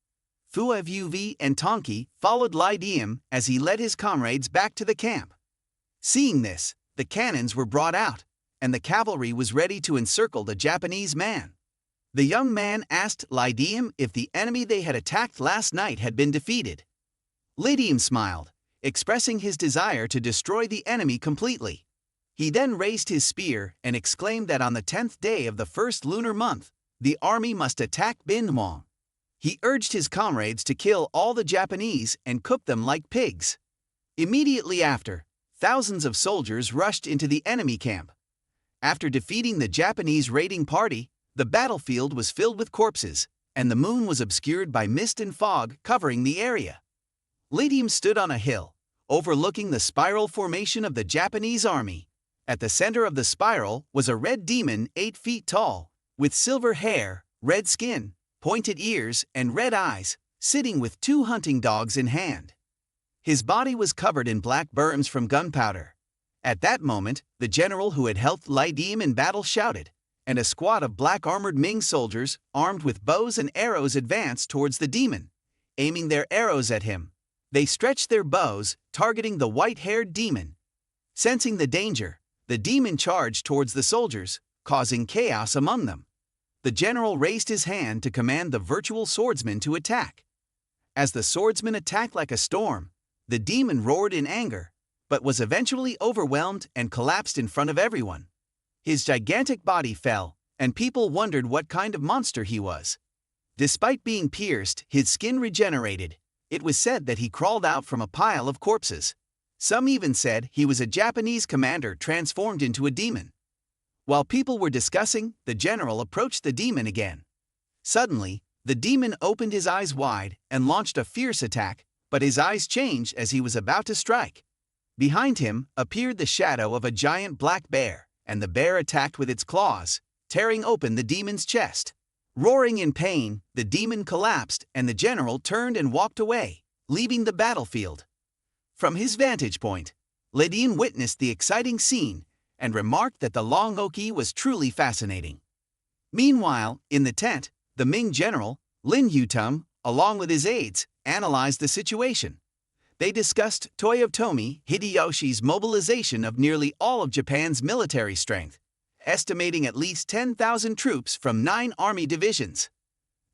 Phu Vuv and Tonki followed Diem as he led his comrades back to the camp. Seeing this, the cannons were brought out, and the cavalry was ready to encircle the Japanese man. The young man asked Diem if the enemy they had attacked last night had been defeated. Diem smiled, expressing his desire to destroy the enemy completely. He then raised his spear and exclaimed that on the 10th day of the first lunar month, the army must attack Binwong. He urged his comrades to kill all the Japanese and cook them like pigs. Immediately after, thousands of soldiers rushed into the enemy camp. After defeating the Japanese raiding party, the battlefield was filled with corpses, and the moon was obscured by mist and fog covering the area. Diem stood on a hill, overlooking the spiral formation of the Japanese army. At the center of the spiral was a red demon 8 feet tall, with silver hair, red skin, pointed ears, and red eyes, sitting with 2 hunting dogs in hand. His body was covered in black burns from gunpowder. At that moment, the general who had helped Diem in battle shouted, and a squad of black-armored Ming soldiers, armed with bows and arrows, advanced towards the demon, aiming their arrows at him. They stretched their bows, targeting the white-haired demon. Sensing the danger, the demon charged towards the soldiers, causing chaos among them. The general raised his hand to command the virtual swordsman to attack. As the swordsman attacked like a storm, the demon roared in anger, but was eventually overwhelmed and collapsed in front of everyone. His gigantic body fell, and people wondered what kind of monster he was. Despite being pierced, his skin regenerated. It was said that he crawled out from a pile of corpses. Some even said he was a Japanese commander transformed into a demon. While people were discussing, the general approached the demon again. Suddenly, the demon opened his eyes wide and launched a fierce attack, but his eyes changed as he was about to strike. Behind him appeared the shadow of a giant black bear, and the bear attacked with its claws, tearing open the demon's chest. Roaring in pain, the demon collapsed and the general turned and walked away, leaving the battlefield. From his vantage point, Diem witnessed the exciting scene and remarked that the long oki was truly fascinating. Meanwhile, in the tent, the Ming general, Lin Yutum, along with his aides, analyzed the situation. They discussed Toyotomi Hideyoshi's mobilization of nearly all of Japan's military strength, estimating at least 10,000 troops from 9 army divisions.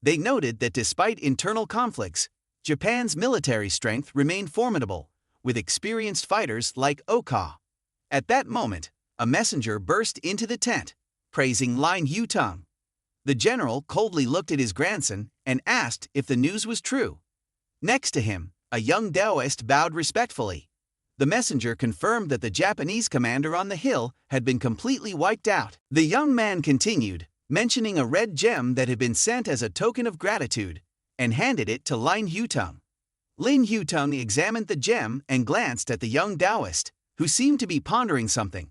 They noted that despite internal conflicts, Japan's military strength remained formidable, with experienced fighters like Oka. At that moment, a messenger burst into the tent, praising Lin Yutum. The general coldly looked at his grandson and asked if the news was true. Next to him, a young Taoist bowed respectfully. The messenger confirmed that the Japanese commander on the hill had been completely wiped out. The young man continued, mentioning a red gem that had been sent as a token of gratitude, and handed it to Lin Yutum. Lin Yutum examined the gem and glanced at the young Taoist, who seemed to be pondering something.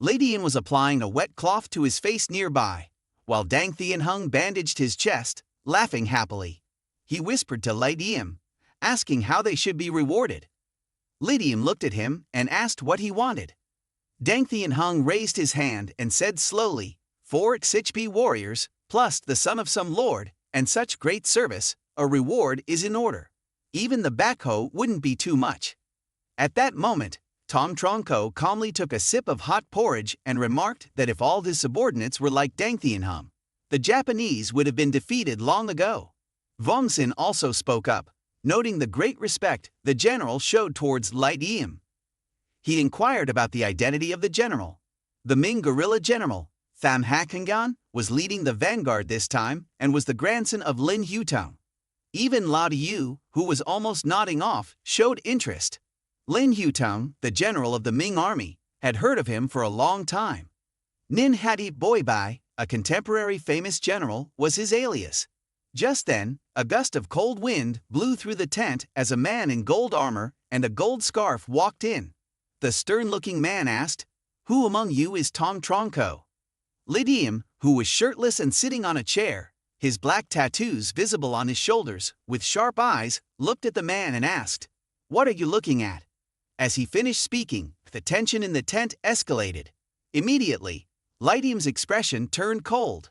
Diem was applying a wet cloth to his face nearby, while Dang Hung bandaged his chest, laughing happily. He whispered to Diem, asking how they should be rewarded. Diem looked at him and asked what he wanted. Dang Hung raised his hand and said slowly, 4 XP warriors, plus the son of some lord, and such great service, a reward is in order. Even the backhoe wouldn't be too much. At that moment, Tom Tronco calmly took a sip of hot porridge and remarked that if all his subordinates were like Dang Hung, the Japanese would have been defeated long ago. Vongsin also spoke up, noting the great respect the general showed towards Diem. He inquired about the identity of the general. The Ming guerrilla general, Tham Hakangan, was leading the vanguard this time and was the grandson of Lin Yutum. Even Lao Yu, who was almost nodding off, showed interest. Lin Yutum, the general of the Ming army, had heard of him for a long time. Nin Hati Boibai, a contemporary famous general, was his alias. Just then, a gust of cold wind blew through the tent as a man in gold armor and a gold scarf walked in. The stern-looking man asked, "Who among you is Tom Tronco?" Diem, who was shirtless and sitting on a chair, his black tattoos visible on his shoulders, with sharp eyes, looked at the man and asked, "What are you looking at?" As he finished speaking, the tension in the tent escalated. Immediately, Diem's expression turned cold.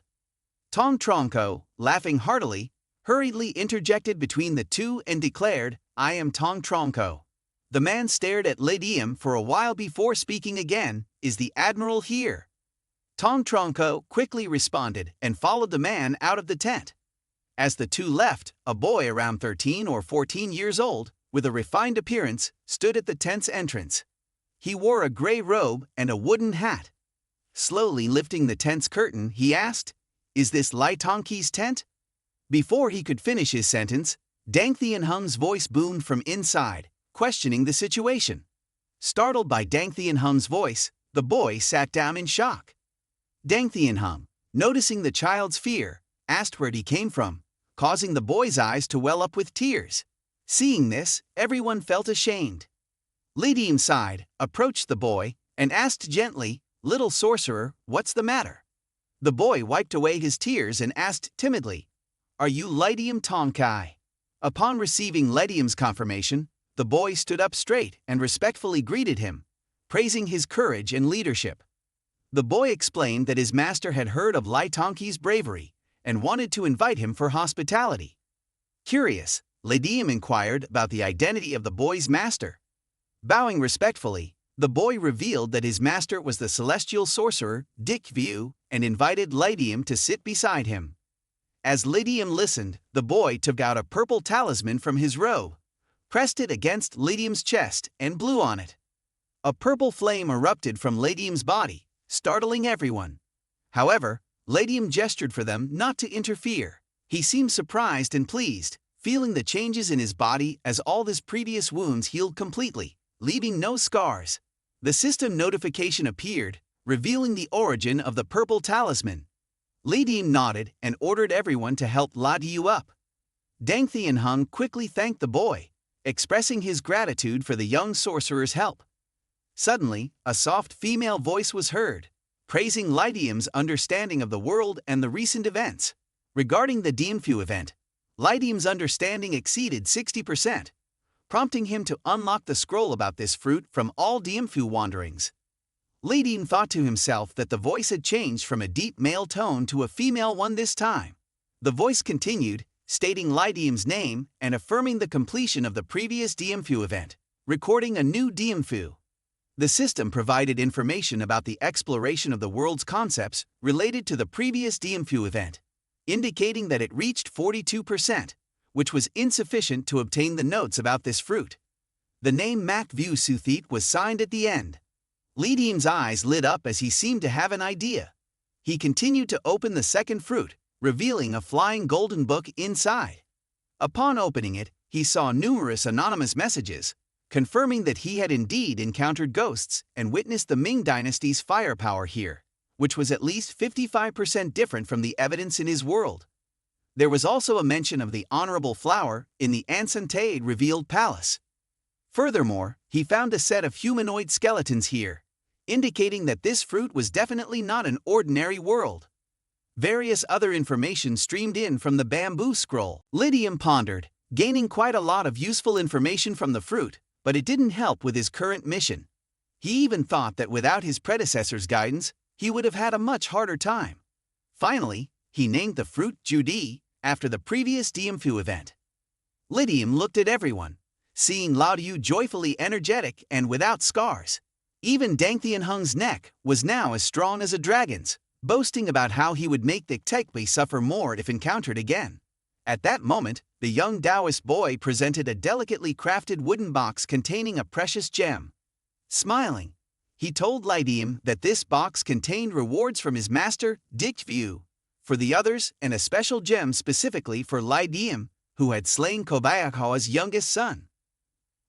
Tong Tronco, laughing heartily, hurriedly interjected between the two and declared, "I am Tong Tronco." The man stared at Diem for a while before speaking again, "Is the Admiral here?" Tong Tronco quickly responded and followed the man out of the tent. As the two left, a boy around 13 or 14 years old, with a refined appearance, stood at the tent's entrance. He wore a gray robe and a wooden hat. Slowly lifting the tent's curtain, he asked, "Is this Lai Tongki's tent?" Before he could finish his sentence, Dang Thien Hung's voice boomed from inside, questioning the situation. Startled by Dang Thien Hung's voice, the boy sat down in shock. Dang Thien Hung, noticing the child's fear, asked where he came from, causing the boy's eyes to well up with tears. Seeing this, everyone felt ashamed. Diem sighed, approached the boy, and asked gently, "Little sorcerer, what's the matter?" The boy wiped away his tears and asked timidly, "Are you Diem Tongkai?" Upon receiving Diem's confirmation, the boy stood up straight and respectfully greeted him, praising his courage and leadership. The boy explained that his master had heard of Lai Tongki's bravery and wanted to invite him for hospitality. Curious, Diem inquired about the identity of the boy's master. Bowing respectfully, the boy revealed that his master was the celestial sorcerer, Diem Phu, and invited Diem to sit beside him. As Diem listened, the boy took out a purple talisman from his robe, pressed it against Diem's chest, and blew on it. A purple flame erupted from Diem's body, startling everyone. However, Diem gestured for them not to interfere. He seemed surprised and pleased, feeling the changes in his body as all his previous wounds healed completely, leaving no scars. The system notification appeared, revealing the origin of the purple talisman. Diem nodded and ordered everyone to help Diu up. Dang Thien Hung quickly thanked the boy, expressing his gratitude for the young sorcerer's help. Suddenly, a soft female voice was heard, praising Diem's understanding of the world and the recent events. Regarding the Diem Phu event, Diem's understanding exceeded 60%, prompting him to unlock the scroll about this fruit from all Diem Phu wanderings. Diem thought to himself that the voice had changed from a deep male tone to a female one this time. The voice continued, stating Diem's name and affirming the completion of the previous Diem Phu event, recording a new Diem Phu. The system provided information about the exploration of the world's concepts related to the previous Diem Phu event, indicating that it reached 42%, which was insufficient to obtain the notes about this fruit. The name Mak Vu Suthit was signed at the end. Diem's eyes lit up as he seemed to have an idea. He continued to open the second fruit, revealing a flying golden book inside. Upon opening it, he saw numerous anonymous messages, confirming that he had indeed encountered ghosts and witnessed the Ming dynasty's firepower here, which was at least 55% different from the evidence in his world. There was also a mention of the honorable flower in the Ansantade revealed palace. Furthermore, he found a set of humanoid skeletons here, indicating that this fruit was definitely not an ordinary world. Various other information streamed in from the bamboo scroll. Diem pondered, gaining quite a lot of useful information from the fruit, but it didn't help with his current mission. He even thought that without his predecessor's guidance, he would have had a much harder time. Finally, he named the fruit Judi, after the previous Diem Phu event. Diem looked at everyone, seeing Diu joyfully energetic and without scars. Even Dang Thien Hung's neck was now as strong as a dragon's, boasting about how he would make the Tekbi suffer more if encountered again. At that moment, the young Taoist boy presented a delicately crafted wooden box containing a precious gem. Smiling, he told Diem that this box contained rewards from his master, Diem Phu, for the others and a special gem specifically for Diem, who had slain Kobayakawa's youngest son.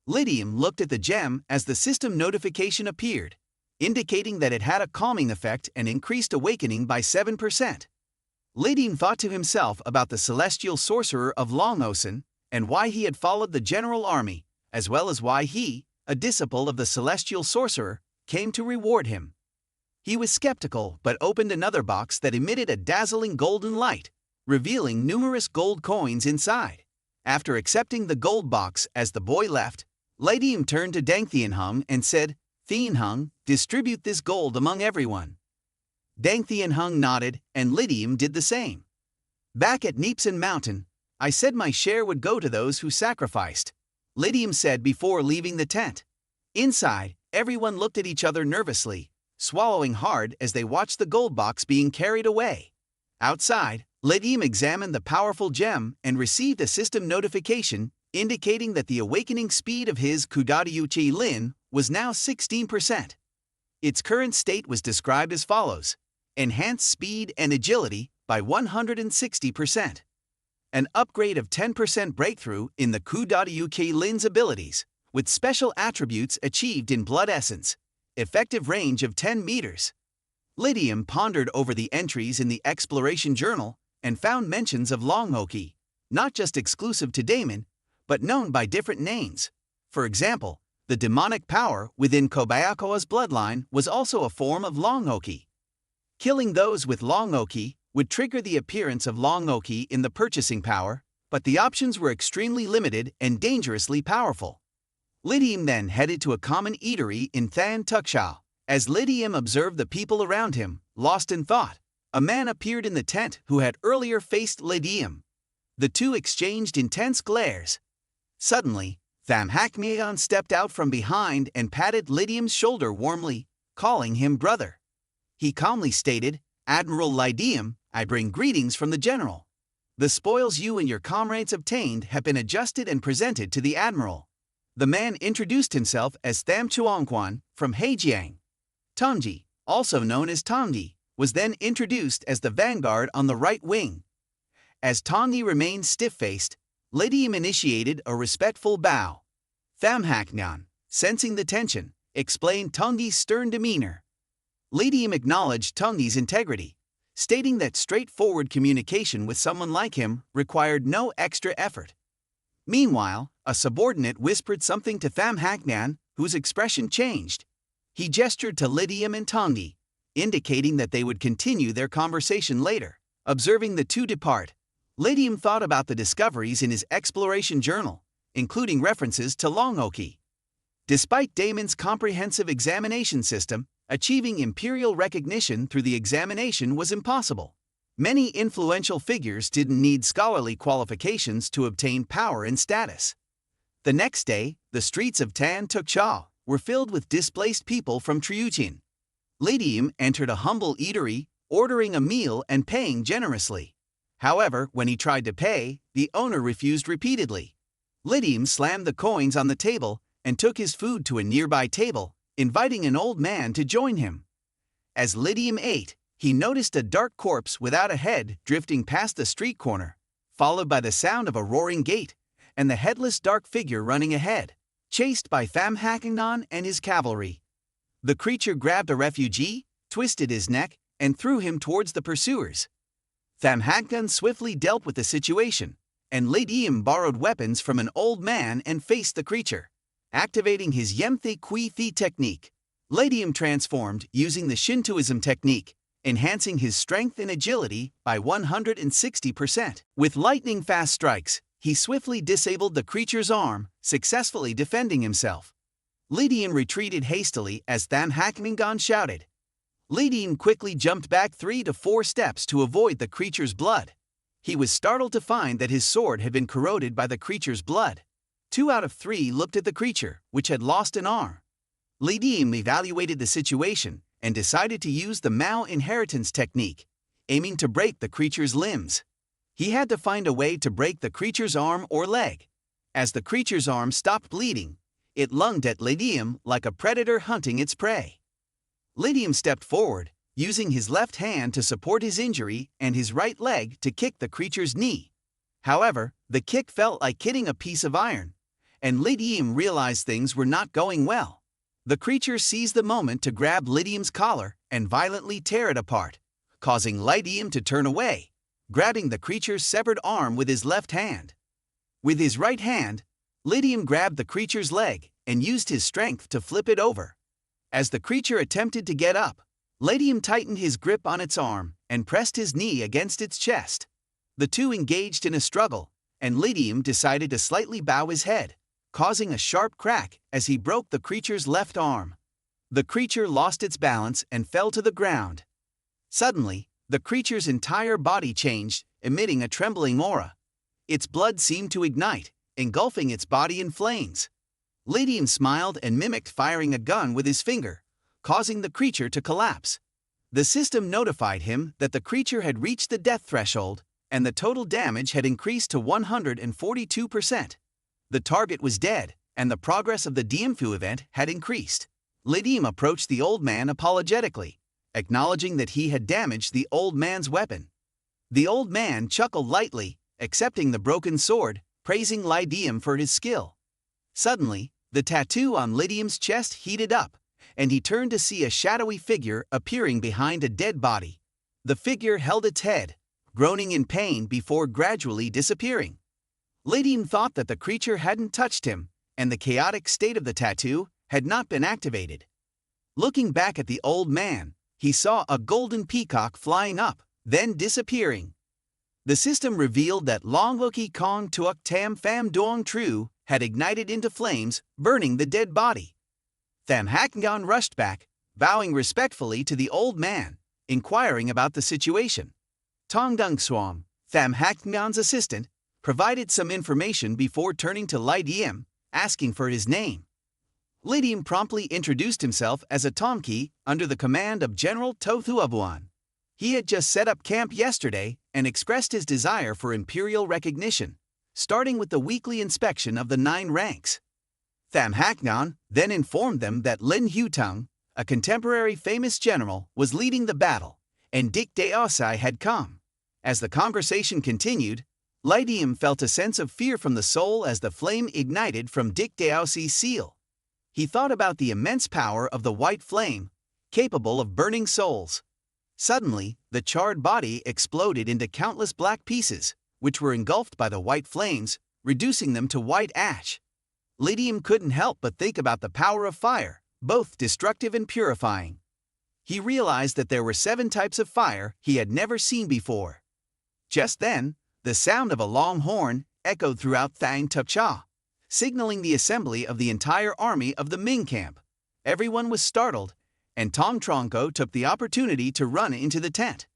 Diem looked at the gem as the system notification appeared, indicating that it had a calming effect and increased awakening by 7%. Diem thought to himself about the celestial sorcerer of Longosen and why he had followed the general army, as well as why he, a disciple of the celestial sorcerer, came to reward him. He was skeptical but opened another box that emitted a dazzling golden light, revealing numerous gold coins inside. After accepting the gold box as the boy left, Diem turned to Dang Hung and said, Hung, distribute this gold among everyone. Dang Hung nodded and Diem did the same. Back at Npson Mountain, I said my share would go to those who sacrificed, Diem said before leaving the tent. Inside, everyone looked at each other nervously, swallowing hard as they watched the gold box being carried away. Outside, Diem examined the powerful gem and received a system notification indicating that the awakening speed of his Kudaryuchi Lin was now 16%. Its current state was described as follows: enhanced speed and agility by 160%. An upgrade of 10% breakthrough in the Kudaryuchi Lin's abilities, with special attributes achieved in blood essence, effective range of 10 meters. Diem pondered over the entries in the exploration journal and found mentions of Longoki, not just exclusive to Damon, but known by different names. For example, the demonic power within Kobayako's bloodline was also a form of Longoki. Killing those with Longoki would trigger the appearance of Longoki in the purchasing power, but the options were extremely limited and dangerously powerful. Diem then headed to a common eatery in Than Tukshao. As Diem observed the people around him, lost in thought, a man appeared in the tent who had earlier faced Diem. The two exchanged intense glares. Suddenly, Thamhakmeon stepped out from behind and patted Diem's shoulder warmly, calling him brother. He calmly stated, Admiral Diem, I bring greetings from the general. The spoils you and your comrades obtained have been adjusted and presented to the admiral. The man introduced himself as Tham Chuangquan from Heijiang. Tongji, also known as Tongji, was then introduced as the vanguard on the right wing. As Tongji remained stiff-faced, Diem initiated a respectful bow. Thamhakmeon, sensing the tension, explained Tongji's stern demeanor. Diem acknowledged Tongji's integrity, stating that straightforward communication with someone like him required no extra effort. Meanwhile, a subordinate whispered something to Thamhakmeon, whose expression changed. He gestured to Diem and Tongji, indicating that they would continue their conversation later. Observing the two depart, Diem thought about the discoveries in his exploration journal, including references to Longoki. Despite Damon's comprehensive examination system, achieving imperial recognition through the examination was impossible. Many influential figures didn't need scholarly qualifications to obtain power and status. The next day, the streets of Tan Tukcha were filled with displaced people from Triuchin. Diem entered a humble eatery, ordering a meal and paying generously. However, when he tried to pay, the owner refused repeatedly. Diem slammed the coins on the table and took his food to a nearby table, inviting an old man to join him. As Diem ate, he noticed a dark corpse without a head drifting past the street corner, followed by the sound of a roaring gate and the headless dark figure running ahead, chased by Thamhakmeon and his cavalry. The creature grabbed a refugee, twisted his neck, and threw him towards the pursuers. Thamhakmeon swiftly dealt with the situation, and Diem borrowed weapons from an old man and faced the creature. Activating his Yemthe Kui Thi technique, Diem transformed using the Shintoism technique, enhancing his strength and agility by 160%. With lightning-fast strikes, he swiftly disabled the creature's arm, successfully defending himself. Diem retreated hastily as Thamhakmeon shouted. Diem quickly jumped back 3 to 4 steps to avoid the creature's blood. He was startled to find that his sword had been corroded by the creature's blood. 2 out of 3 looked at the creature, which had lost an arm. Diem evaluated the situation and decided to use the Mao inheritance technique, aiming to break the creature's limbs. He had to find a way to break the creature's arm or leg. As the creature's arm stopped bleeding, it lunged at Diem like a predator hunting its prey. Diem stepped forward, using his left hand to support his injury and his right leg to kick the creature's knee. However, the kick felt like hitting a piece of iron, and Diem realized things were not going well. The creature seized the moment to grab Diem's collar and violently tear it apart, causing Diem to turn away, grabbing the creature's severed arm with his left hand. With his right hand, Diem grabbed the creature's leg and used his strength to flip it over. As the creature attempted to get up, Diem tightened his grip on its arm and pressed his knee against its chest. The two engaged in a struggle, and Diem decided to slightly bow his head, causing a sharp crack as he broke the creature's left arm. The creature lost its balance and fell to the ground. Suddenly, the creature's entire body changed, emitting a trembling aura. Its blood seemed to ignite, engulfing its body in flames. Diem smiled and mimicked firing a gun with his finger, causing the creature to collapse. The system notified him that the creature had reached the death threshold, and the total damage had increased to 142%. The target was dead, and the progress of the Diem Phu event had increased. Diem approached the old man apologetically, acknowledging that he had damaged the old man's weapon. The old man chuckled lightly, accepting the broken sword, praising Diem for his skill. Suddenly, the tattoo on Diem's chest heated up, and he turned to see a shadowy figure appearing behind a dead body. The figure held its head, groaning in pain before gradually disappearing. Diem thought that the creature hadn't touched him, and the chaotic state of the tattoo had not been activated. Looking back at the old man, he saw a golden peacock flying up, then disappearing. The system revealed that Longwoki Kong Tuok Tam Pham Duong Tru had ignited into flames, burning the dead body. Tham Hakngan rushed back, bowing respectfully to the old man, inquiring about the situation. Tong Dung Swam, Tham Hakngan's assistant, provided some information before turning to Diem, asking for his name. Diem promptly introduced himself as a Tomki under the command of General Tothuabuan. He had just set up camp yesterday and expressed his desire for imperial recognition, starting with the weekly inspection of the 9 ranks. Tham Hakngan then informed them that Lin Hutung, a contemporary famous general, was leading the battle, and Dik Daosai had come. As the conversation continued, Diem felt a sense of fear from the soul as the flame ignited from Dik Daosai's seal. He thought about the immense power of the white flame, capable of burning souls. Suddenly, the charred body exploded into countless black pieces, which were engulfed by the white flames, reducing them to white ash. Diem couldn't help but think about the power of fire, both destructive and purifying. He realized that there were 7 types of fire he had never seen before. Just then, the sound of a long horn echoed throughout Thang Tupcha, signaling the assembly of the entire army of the Ming camp. Everyone was startled, and Tom Tronco took the opportunity to run into the tent.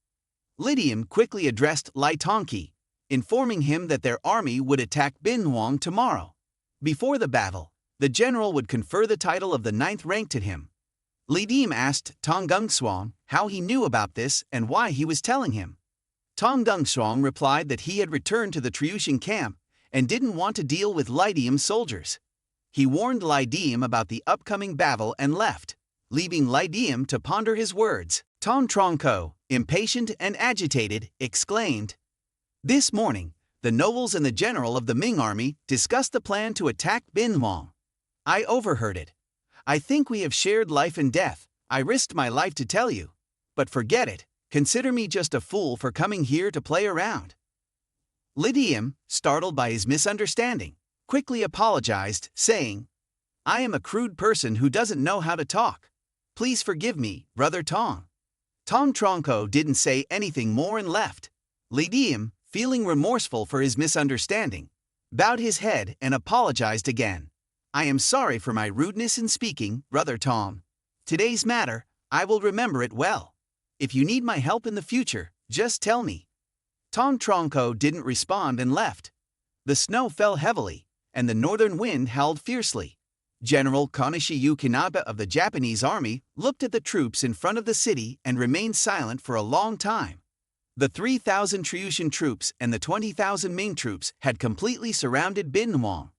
Diem quickly addressed Lai Tongki, informing him that their army would attack Binwong tomorrow. Before the battle, the general would confer the title of the 9th rank to him. Diem asked Tong Gung Swang how he knew about this and why he was telling him. Tong Gung Swang replied that he had returned to the Triushan camp and didn't want to deal with Diem's soldiers. He warned Diem about the upcoming battle and left, leaving Diem to ponder his words. Tong Tronco, impatient and agitated, exclaimed, "This morning, the nobles and the general of the Ming army discussed the plan to attack Binwong. I overheard it. I think we have shared life and death. I risked my life to tell you. But forget it, consider me just a fool for coming here to play around." Diem, startled by his misunderstanding, quickly apologized, saying, "I am a crude person who doesn't know how to talk. Please forgive me, Brother Tong." Tong Tronco didn't say anything more and left. Diem, feeling remorseful for his misunderstanding, bowed his head and apologized again. "I am sorry for my rudeness in speaking, Brother Tom. Today's matter, I will remember it well. If you need my help in the future, just tell me." Tong Tronco didn't respond and left. The snow fell heavily, and the northern wind howled fiercely. General Konishiyu Kinaba of the Japanese army looked at the troops in front of the city and remained silent for a long time. The 3,000 Triushan troops and the 20,000 Ming troops had completely surrounded Binwong.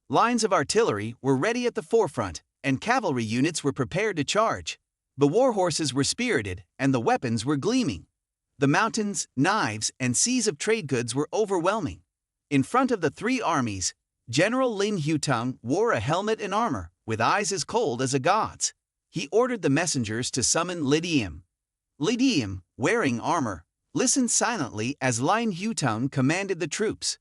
Lines of artillery were ready at the forefront, and cavalry units were prepared to charge. The war horses were spirited, and the weapons were gleaming. The mountains, knives, and seas of trade goods were overwhelming. In front of the 3 armies, General Lin Hutung wore a helmet and armor, with eyes as cold as a god's. He ordered the messengers to summon Diem. Diem, wearing armor, listened silently as Lin Hutung commanded the troops.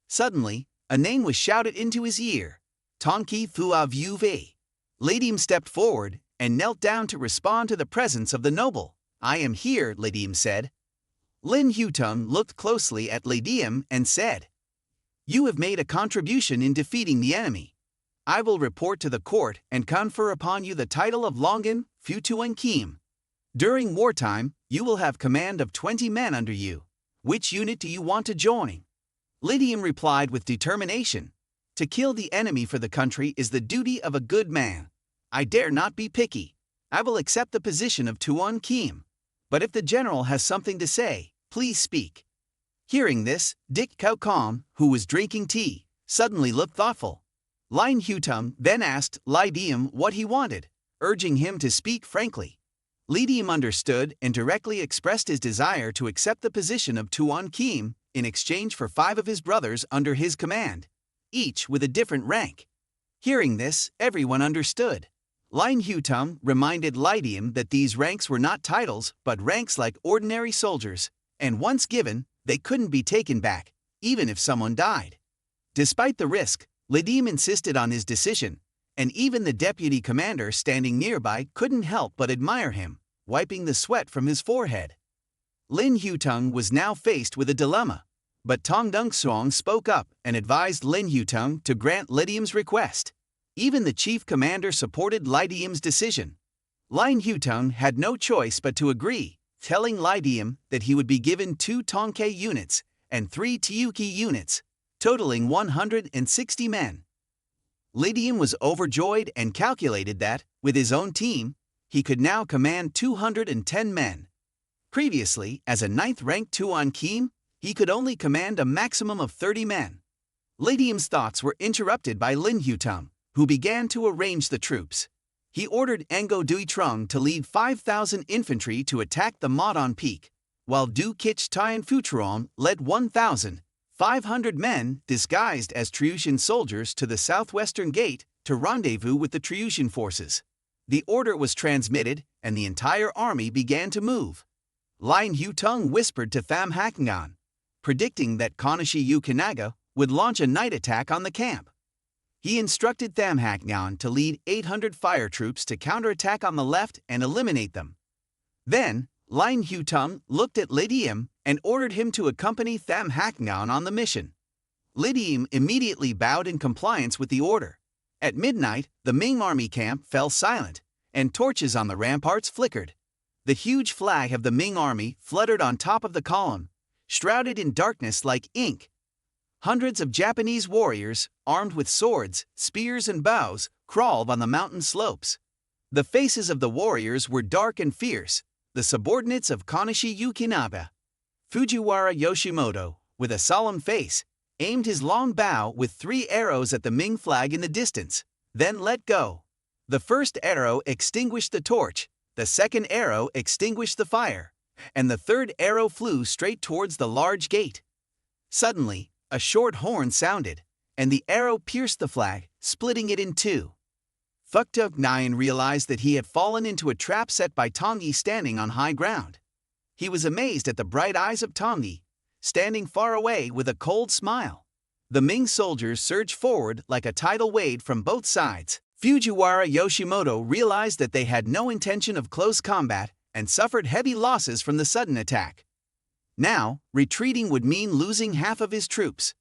Suddenly, a name was shouted into his ear: Tonki Thua Vu Vei. Diem stepped forward, and knelt down to respond to the presence of the noble. "I am here," Diem said. Lin Hutung looked closely at Diem and said, "You have made a contribution in defeating the enemy. I will report to the court and confer upon you the title of Longan Futuan Kim. During wartime, you will have command of 20 men under you. Which unit do you want to join?" Diem replied with determination, "To kill the enemy for the country is the duty of a good man. I dare not be picky. I will accept the position of Tuan Kim. But if the general has something to say, please speak." Hearing this, Dick Cao Kom, who was drinking tea, suddenly looked thoughtful. Lin Hutung then asked Diem what he wanted, urging him to speak frankly. Diem understood and directly expressed his desire to accept the position of Tuan Kim in exchange for 5 of his brothers under his command, each with a different rank. Hearing this, everyone understood. Lin Hutung reminded Diem that these ranks were not titles but ranks like ordinary soldiers, and once given, they couldn't be taken back, even if someone died. Despite the risk, Diem insisted on his decision, and even the deputy commander standing nearby couldn't help but admire him, wiping the sweat from his forehead. Lin Hutung was now faced with a dilemma, but Tong Dung Suong spoke up and advised Lin Hutung to grant Diem's request. Even the chief commander supported Diem's decision. Lin Hutung had no choice but to agree, telling Diem that he would be given 2 Tongkai units and 3 Tiuki units, totaling 160 men. Diem was overjoyed and calculated that, with his own team, he could now command 210 men. Previously, as a 9th-ranked Tuan Kim, he could only command a maximum of 30 men. Diem's thoughts were interrupted by Lin Hutung, who began to arrange the troops. He ordered Ngo Dui Trung to lead 5,000 infantry to attack the Modon Peak, while Du Kich Tian Futron led 1,500 men disguised as Triushan soldiers to the southwestern gate to rendezvous with the Triushan forces. The order was transmitted, and the entire army began to move. Lin Hutung whispered to Tham Hakngan, predicting that Konishi Yukinaga would launch a night attack on the camp. He instructed Tham Hakngan to lead 800 fire troops to counterattack on the left and eliminate them. Then, Lin Hutung looked at Diem and ordered him to accompany Tham Hakngan on the mission. Diem immediately bowed in compliance with the order. At midnight, the Ming army camp fell silent, and torches on the ramparts flickered. The huge flag of the Ming army fluttered on top of the column, shrouded in darkness like ink. Hundreds of Japanese warriors, armed with swords, spears and bows, crawled on the mountain slopes. The faces of the warriors were dark and fierce, the subordinates of Konishi Yukinaga. Fujiwara Yoshimoto, with a solemn face, aimed his long bow with 3 arrows at the Ming flag in the distance, then let go. The first arrow extinguished the torch, the second arrow extinguished the fire, and the third arrow flew straight towards the large gate. Suddenly, a short horn sounded, and the arrow pierced the flag, splitting it in 2. Phuktuk Nyan realized that he had fallen into a trap set by Tongyi standing on high ground. He was amazed at the bright eyes of Tongyi, standing far away with a cold smile. The Ming soldiers surged forward like a tidal wave from both sides. Fujiwara Yoshimoto realized that they had no intention of close combat and suffered heavy losses from the sudden attack. Now, retreating would mean losing half of his troops.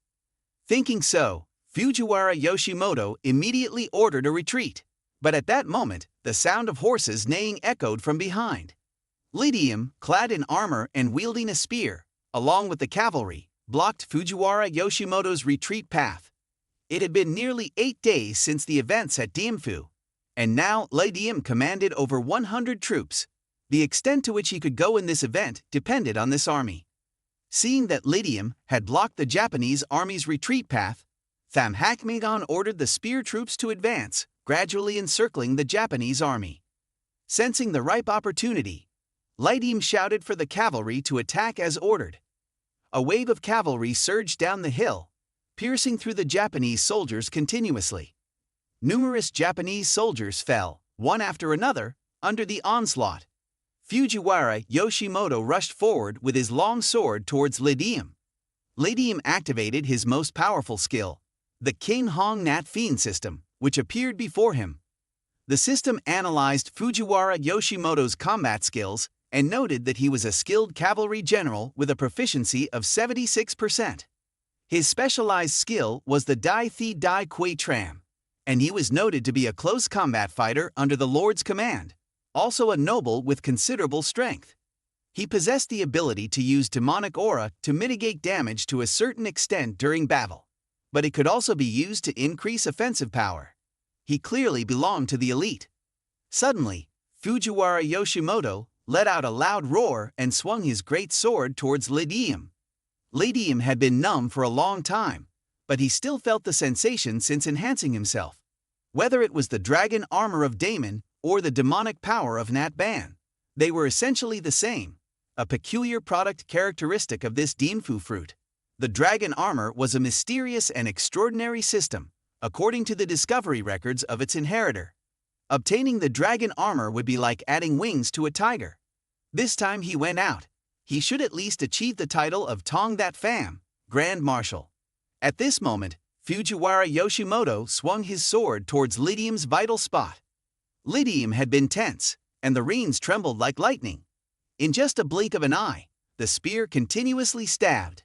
Thinking so, Fujiwara Yoshimoto immediately ordered a retreat. But at that moment, the sound of horses neighing echoed from behind. Diem, clad in armor and wielding a spear, along with the cavalry, blocked Fujiwara Yoshimoto's retreat path. It had been nearly 8 days since the events at Diem Phu, and now Diem commanded over 100 troops. The extent to which he could go in this event depended on this army. Seeing that Diem had blocked the Japanese army's retreat path, Tham Hakngan ordered the spear troops to advance, gradually encircling the Japanese army. Sensing the ripe opportunity, Diem shouted for the cavalry to attack as ordered. A wave of cavalry surged down the hill, piercing through the Japanese soldiers continuously. Numerous Japanese soldiers fell, one after another, under the onslaught. Fujiwara Yoshimoto rushed forward with his long sword towards Diem. Diem activated his most powerful skill, the King Hong Nat Fiend system, which appeared before him. The system analyzed Fujiwara Yoshimoto's combat skills and noted that he was a skilled cavalry general with a proficiency of 76%. His specialized skill was the Dai Thi Dai Kui Tram, and he was noted to be a close combat fighter under the Lord's command, also a noble with considerable strength. He possessed the ability to use demonic aura to mitigate damage to a certain extent during battle, but it could also be used to increase offensive power. He clearly belonged to the elite. Suddenly, Fujiwara Yoshimoto let out a loud roar and swung his great sword towards Diem. Diem had been numb for a long time, but he still felt the sensation since enhancing himself. Whether it was the dragon armor of Damon or the demonic power of Nat Ban, they were essentially the same, a peculiar product characteristic of this Diem Phu fruit. The dragon armor was a mysterious and extraordinary system, according to the discovery records of its inheritor. Obtaining the dragon armor would be like adding wings to a tiger. This time he went out. He should at least achieve the title of Tong That Pham, Grand Marshal. At this moment, Fujiwara Yoshimoto swung his sword towards Diem's vital spot. Diem had been tense, and the reins trembled like lightning. In just a blink of an eye, the spear continuously stabbed.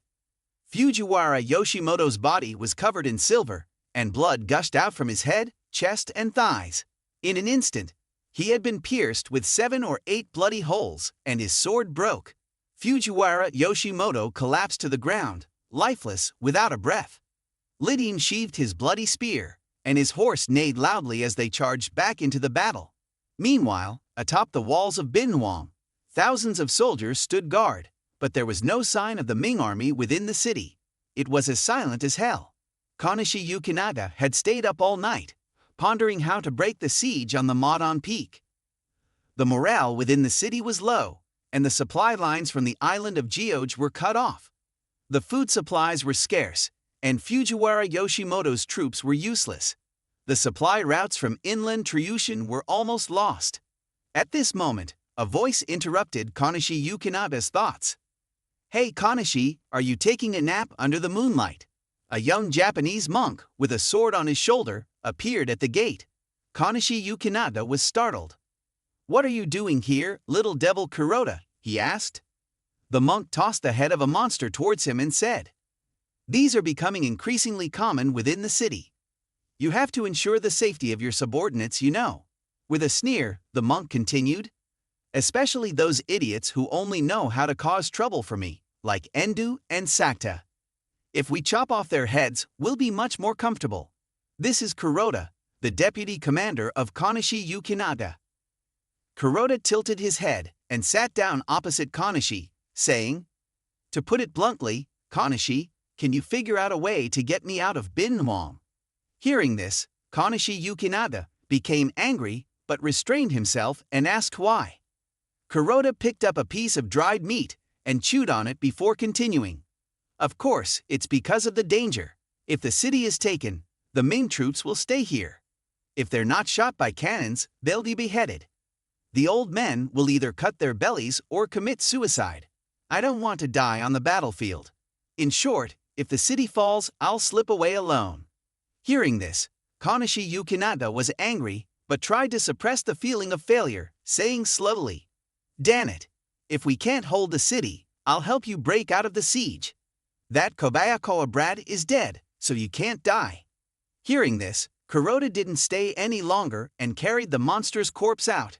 Fujiwara Yoshimoto's body was covered in silver, and blood gushed out from his head, chest, and thighs. In an instant, he had been pierced with 7 or 8 bloody holes, and his sword broke. Fujiwara Yoshimoto collapsed to the ground, lifeless, without a breath. Diem sheathed his bloody spear, and his horse neighed loudly as they charged back into the battle. Meanwhile, atop the walls of Binwong, thousands of soldiers stood guard, but there was no sign of the Ming army within the city. It was as silent as hell. Konishi Yukinaga had stayed up all night, pondering how to break the siege on the Modon Peak. The morale within the city was low, and the supply lines from the island of Geoge were cut off. The food supplies were scarce, and Fujiwara Yoshimoto's troops were useless. The supply routes from inland Triushin were almost lost. At this moment, a voice interrupted Konishi Yukinaga's thoughts. "Hey Konishi, are you taking a nap under the moonlight?" A young Japanese monk, with a sword on his shoulder, appeared at the gate. Konishi Yukinaga was startled. "What are you doing here, little devil Kuroda?" he asked. The monk tossed the head of a monster towards him and said, "These are becoming increasingly common within the city. You have to ensure the safety of your subordinates, you know." With a sneer, the monk continued, "Especially those idiots who only know how to cause trouble for me, like Endu and Sakta. If we chop off their heads, we'll be much more comfortable. This is Kuroda, the deputy commander of Konishi Yukinaga." Kuroda tilted his head and sat down opposite Konishi, saying, "To put it bluntly, Konishi, can you figure out a way to get me out of Binwong?" Hearing this, Konishi Yukinaga became angry but restrained himself and asked why. Kuroda picked up a piece of dried meat and chewed on it before continuing. "Of course, it's because of the danger. If the city is taken, the Ming troops will stay here. If they're not shot by cannons, they'll be beheaded. The old men will either cut their bellies or commit suicide. I don't want to die on the battlefield. In short, if the city falls, I'll slip away alone." Hearing this, Konishi Yukinaga was angry but tried to suppress the feeling of failure, saying slowly, "Damn it! If we can't hold the city, I'll help you break out of the siege. That Kobayakawa brat is dead, so you can't die." Hearing this, Kuroda didn't stay any longer and carried the monster's corpse out.